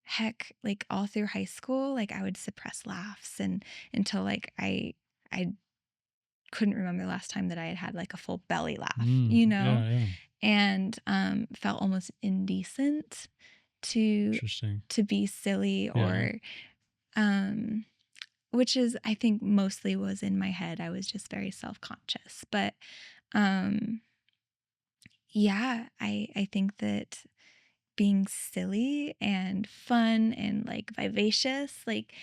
heck, like all through high school, like I would suppress laughs and until like I couldn't remember the last time that I had had like a full belly laugh, Yeah, yeah. and felt almost indecent to Interesting. be silly Yeah. or which is I think mostly was in my head. I was just very self-conscious. But yeah, I think that being silly and fun and like vivacious, like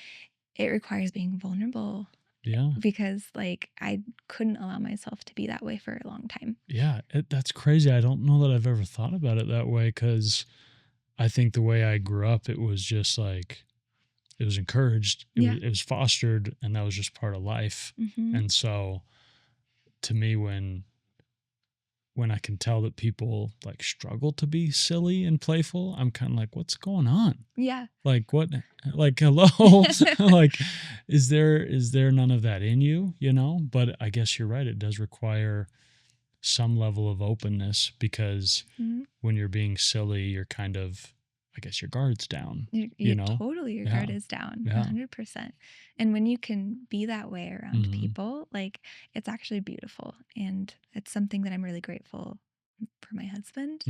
it requires being vulnerable. Yeah. Because like I couldn't allow myself to be that way for a long time. Yeah, that's crazy. I don't know that I've ever thought about it that way, because I think the way I grew up, it was just like it was encouraged, it was fostered, and that was just part of life. And so, to me, when I can tell that people like struggle to be silly and playful, I'm kind of like, what's going on? Yeah. Like what? Like hello? Like is there none of that in you? But I guess you're right. It does require some level of openness, because when you're being silly, you're kind of, I guess, your guard's down. Totally, your guard is down, 100%. And when you can be that way around people, like it's actually beautiful, and it's something that I'm really grateful for my husband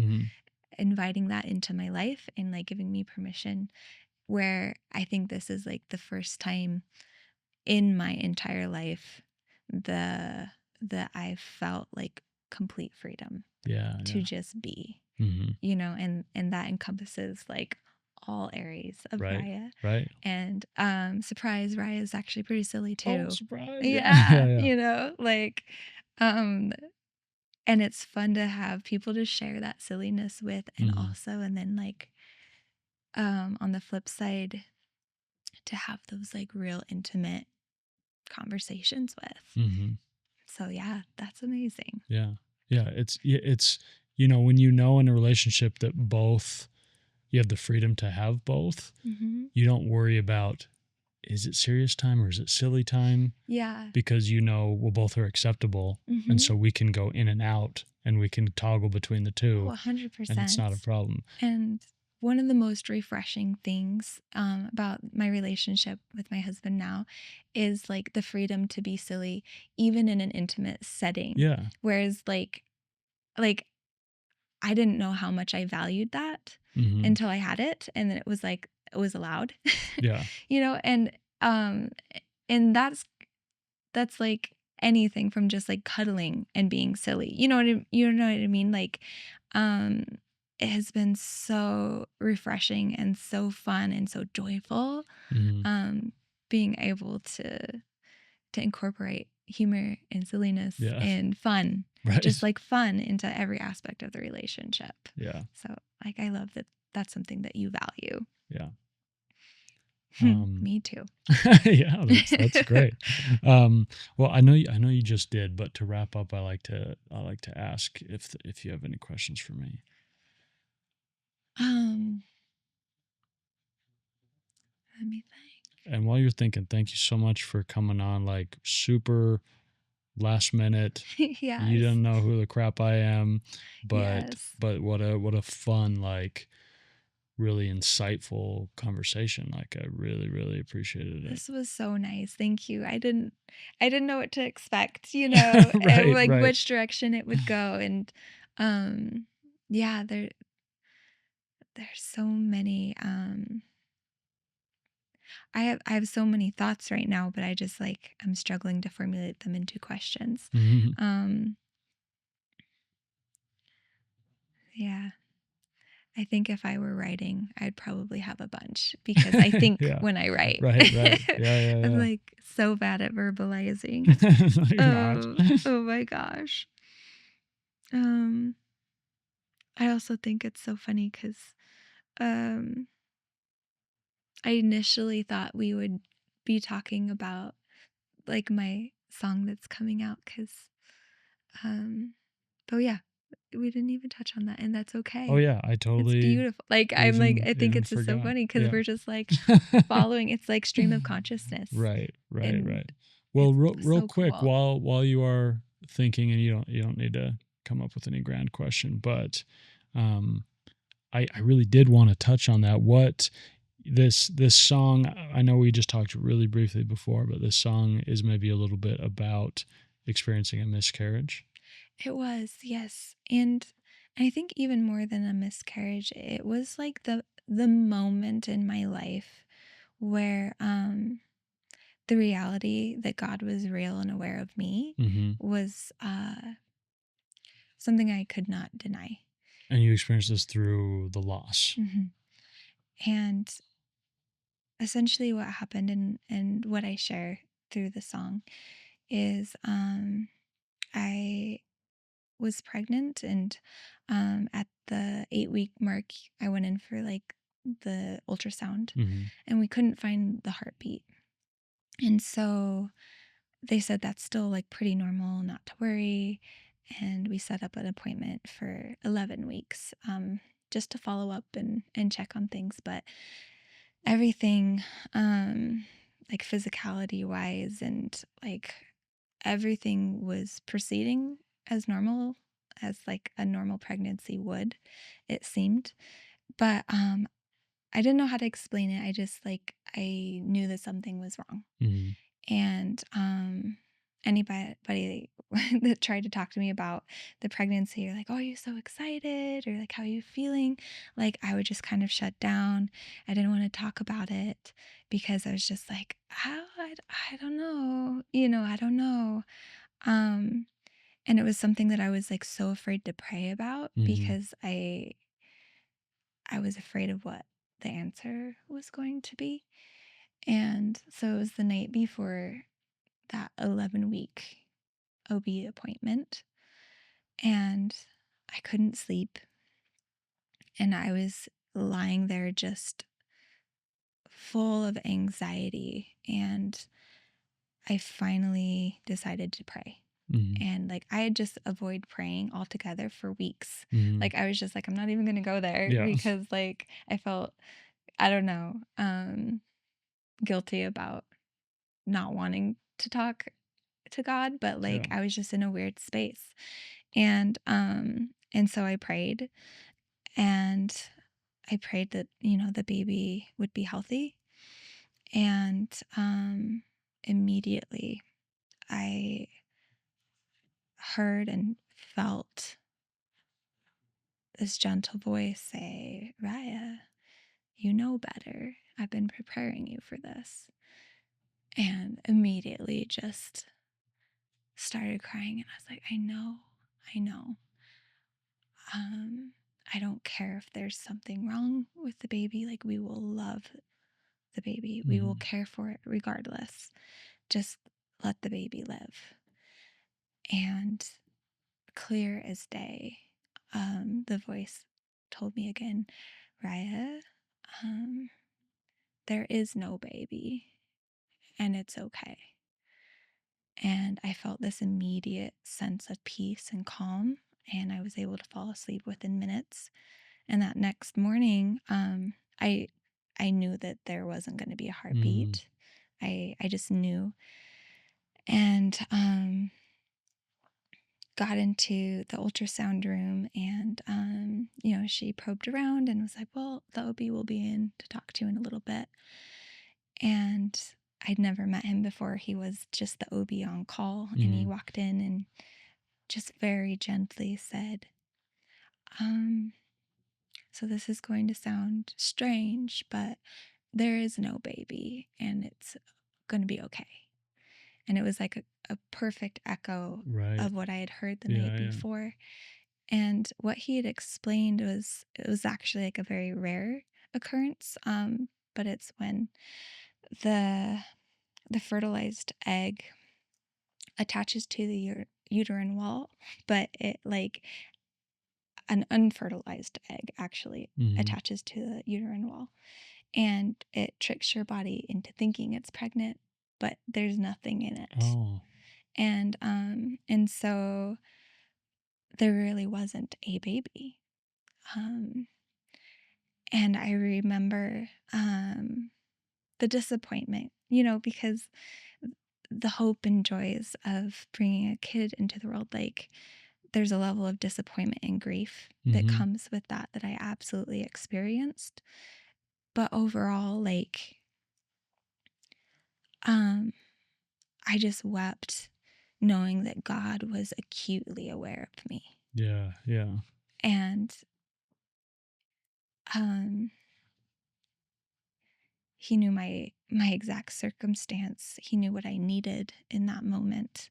inviting that into my life and like giving me permission. Where I think this is like the first time in my entire life that I felt like complete freedom to just be, and that encompasses like all areas of Riah. Right. And surprise, Riah is actually pretty silly too. Oh, surprise. Yeah. Like and it's fun to have people to share that silliness with, and also, and then like on the flip side, to have those like real intimate conversations with. So yeah, that's amazing. Yeah. It's when in a relationship that both you have the freedom to have both, you don't worry about, is it serious time or is it silly time? Yeah. Because well, both are acceptable, and so we can go in and out, and we can toggle between the two. 100%. And it's not a problem. And one of the most refreshing things about my relationship with my husband now is like the freedom to be silly, even in an intimate setting. Yeah. Whereas like I didn't know how much I valued that until I had it, and then it was like it was allowed. Yeah. And that's like anything from just like cuddling and being silly. You know what I mean? Like it has been so refreshing and so fun and so joyful being able to incorporate humor and silliness and fun, just like fun, into every aspect of the relationship. Yeah. So like I love that that's something that you value. Yeah. Me too. Yeah, that's great. Well, I know you just did, but to wrap up, I like to ask if you have any questions for me. Let me think. And while you're thinking, thank you so much for coming on, like super last minute. Yes. You didn't know who the crap I am, but Yes. but what a fun, like really insightful conversation. Like I really, really appreciated it. This was so nice. Thank you. I didn't know what to expect, and like which direction it would go. And yeah, there's so many I have so many thoughts right now, but I just like I'm struggling to formulate them into questions. Yeah. I think if I were writing, I'd probably have a bunch, because I think when I write. Right. Yeah. I'm like so bad at verbalizing. No, Oh my gosh. I also think it's so funny because I initially thought we would be talking about like my song that's coming out, because but yeah, we didn't even touch on that, and that's okay. Oh yeah, I It's totally beautiful. Like, I'm like, I think even it's just so forgot. funny because Yeah. we're just like following. It's like stream of consciousness. Right. And Well, it's real so quick, cool. while you are thinking, and you don't need to come up with any grand question, but um, I really did want to touch on that. What this song? I know we just talked really briefly before, but this song is maybe a little bit about experiencing a miscarriage. It was, yes. And I think even more than a miscarriage, it was like the moment in my life where the reality that God was real and aware of me Mm-hmm. was something I could not deny. And you experienced this through the loss. Hmm. And essentially what happened and what I share through the song is I was pregnant, and at the 8-week mark I went in for like the ultrasound, Mm-hmm. and we couldn't find the heartbeat. And so they said that's still like pretty normal, not to worry. And we set up an appointment for 11 weeks, just to follow up and check on things. But everything, like physicality wise, and like everything was proceeding as normal as like a normal pregnancy would, it seemed. But I didn't know how to explain it. I just like, I knew that something was wrong. Mm-hmm. And anybody that tried to talk to me about the pregnancy, or like, oh, are you so excited, or like, how are you feeling, like, I would just kind of shut down. I didn't want to talk about it because I was just like, I don't know, I don't know. um and it was something that I was like so afraid to pray about Mm-hmm. because I was afraid of what the answer was going to be. And so it was the night before that 11-week OB appointment, and I couldn't sleep, and I was lying there just full of anxiety, and I finally decided to pray. Mm-hmm. And like, I had just avoided praying altogether for weeks. Mm-hmm. Like, I was just like, I'm not even going to go there Yeah. because like I felt, I don't know, guilty about not wanting to talk to God, but like Yeah. I was just in a weird space. And so I prayed, and I prayed that, the baby would be healthy. And immediately I heard and felt this gentle voice say, Riah, you know better. I've been preparing you for this. And immediately just started crying. And I was like, I know. Um, I don't care if there's something wrong with the baby. Like, we will love the baby. We will Mm-hmm. care for it regardless. Just let the baby live. And clear as day, the voice told me again, Riah, there is no baby, and it's okay. And I felt this immediate sense of peace and calm, and I was able to fall asleep within minutes. And that next morning, I I knew that there wasn't going to be a Mm-hmm. heartbeat. I just knew, and got into the ultrasound room, and she probed around and was like, well, the OB will be in to talk to you in a little bit. And I'd never met him before. He was just the OB on call, and he Mm-hmm. walked in and just very gently said, so this is going to sound strange, but there is no baby, and it's going to be okay. And it was like a perfect echo Right. of what I had heard the night Yeah. before. And what he had explained was, it was actually like a very rare occurrence, but it's when the fertilized egg attaches to the uterine wall, but it like an unfertilized egg actually Mm-hmm. attaches to the uterine wall, and it tricks your body into thinking it's pregnant, but there's nothing in it. Oh. And so there really wasn't a baby. And I remember the disappointment, because the hope and joys of bringing a kid into the world, like there's a level of disappointment and grief that comes with that I absolutely experienced. But overall, like, I just wept knowing that God was acutely aware of me. Yeah, yeah. And he knew my exact circumstance. He knew what I needed in that moment.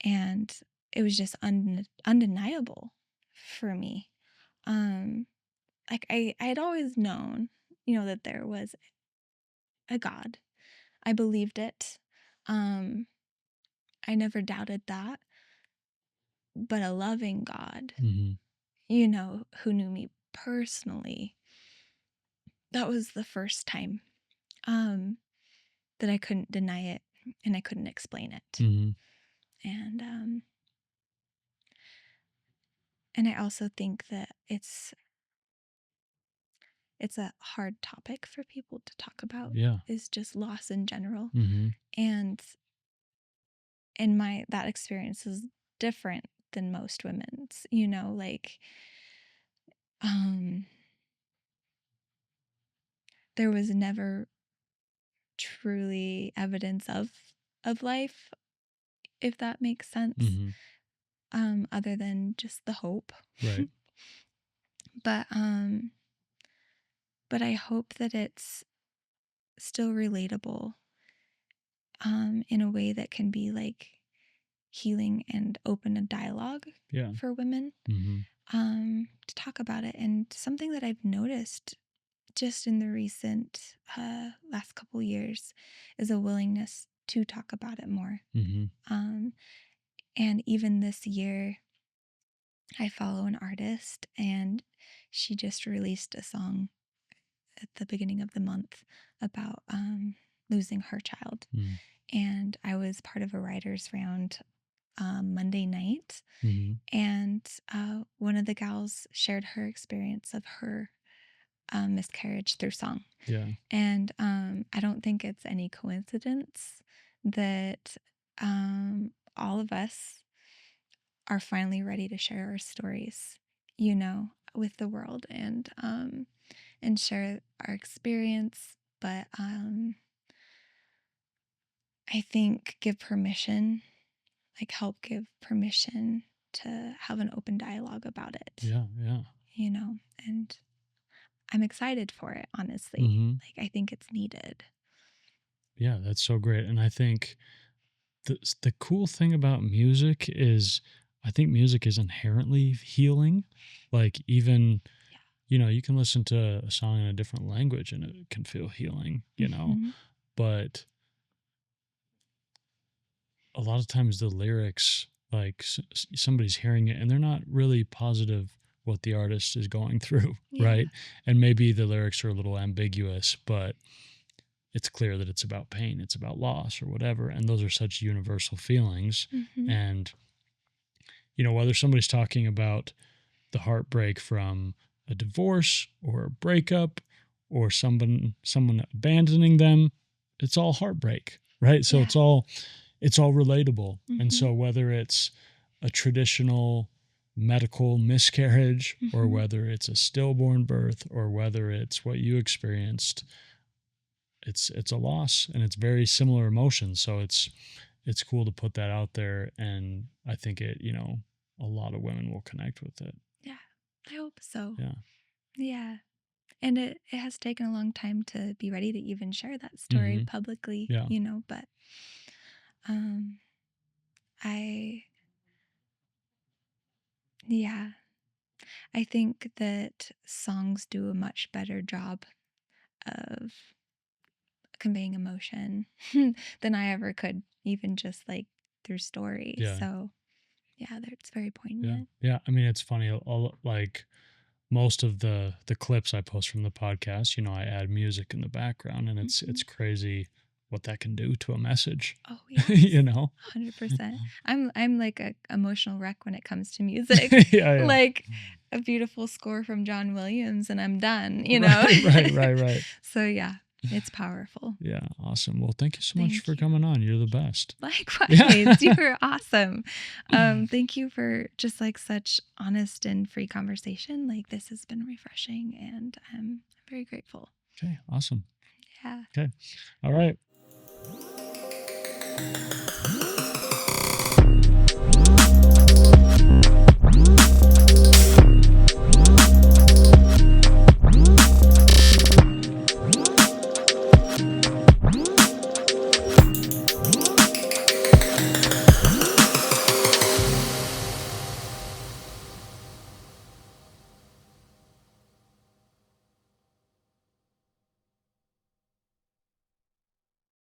And it was just undeniable for me. Like I had always known, that there was a God. I believed it. I never doubted that. But a loving God, who knew me personally, that was the first time that I couldn't deny it and I couldn't explain it. And I also think that it's a hard topic for people to talk about. Is just loss in general. And that experience is different than most women's, like there was never truly evidence of life, if that makes sense. Other than just the hope. Right. But I hope that it's still relatable in a way that can be like healing and open a dialogue for women to talk about it. And something that I've noticed just in the recent last couple years is a willingness to talk about it more. And even this year, I follow an artist and she just released a song at the beginning of the month about losing her child. And I was part of a writer's round Monday night. And one of the gals shared her experience of her miscarriage through song. And I don't think it's any coincidence that all of us are finally ready to share our stories, with the world and share our experience. But I think help give permission to have an open dialogue about it. Yeah. And I'm excited for it, honestly. Like, I think it's needed. Yeah, that's so great. And I think the cool thing about music is I think music is inherently healing. Like even, you can listen to a song in a different language and it can feel healing, but a lot of times the lyrics, like somebody's hearing it and they're not really positive what the artist is going through, right? And maybe the lyrics are a little ambiguous, but it's clear that it's about pain, it's about loss or whatever. And those are such universal feelings. And, whether somebody's talking about the heartbreak from a divorce or a breakup or someone abandoning them, it's all heartbreak, right? So it's all relatable. And so whether it's a traditional medical miscarriage or whether it's a stillborn birth or whether it's what you experienced, it's a loss and it's very similar emotions. So it's cool to put that out there. And I think it, a lot of women will connect with it. Yeah, I hope so. Yeah. Yeah. And it has taken a long time to be ready to even share that story publicly, but I think that songs do a much better job of conveying emotion than I ever could, even just like through story. So it's very poignant. Yeah. I mean, it's funny. Like most of the clips I post from the podcast, I add music in the background, and it's crazy what that can do to a message. Oh yeah. 100%. I'm like a emotional wreck when it comes to music. Yeah. Like a beautiful score from John Williams and I'm done, Right. So yeah, it's powerful. Yeah, awesome. Well, thank you so much for coming on. You're the best. Likewise, you were awesome. Thank you for just like such honest and free conversation. Like this has been refreshing and I'm very grateful. Okay, awesome. Yeah. Okay. All right.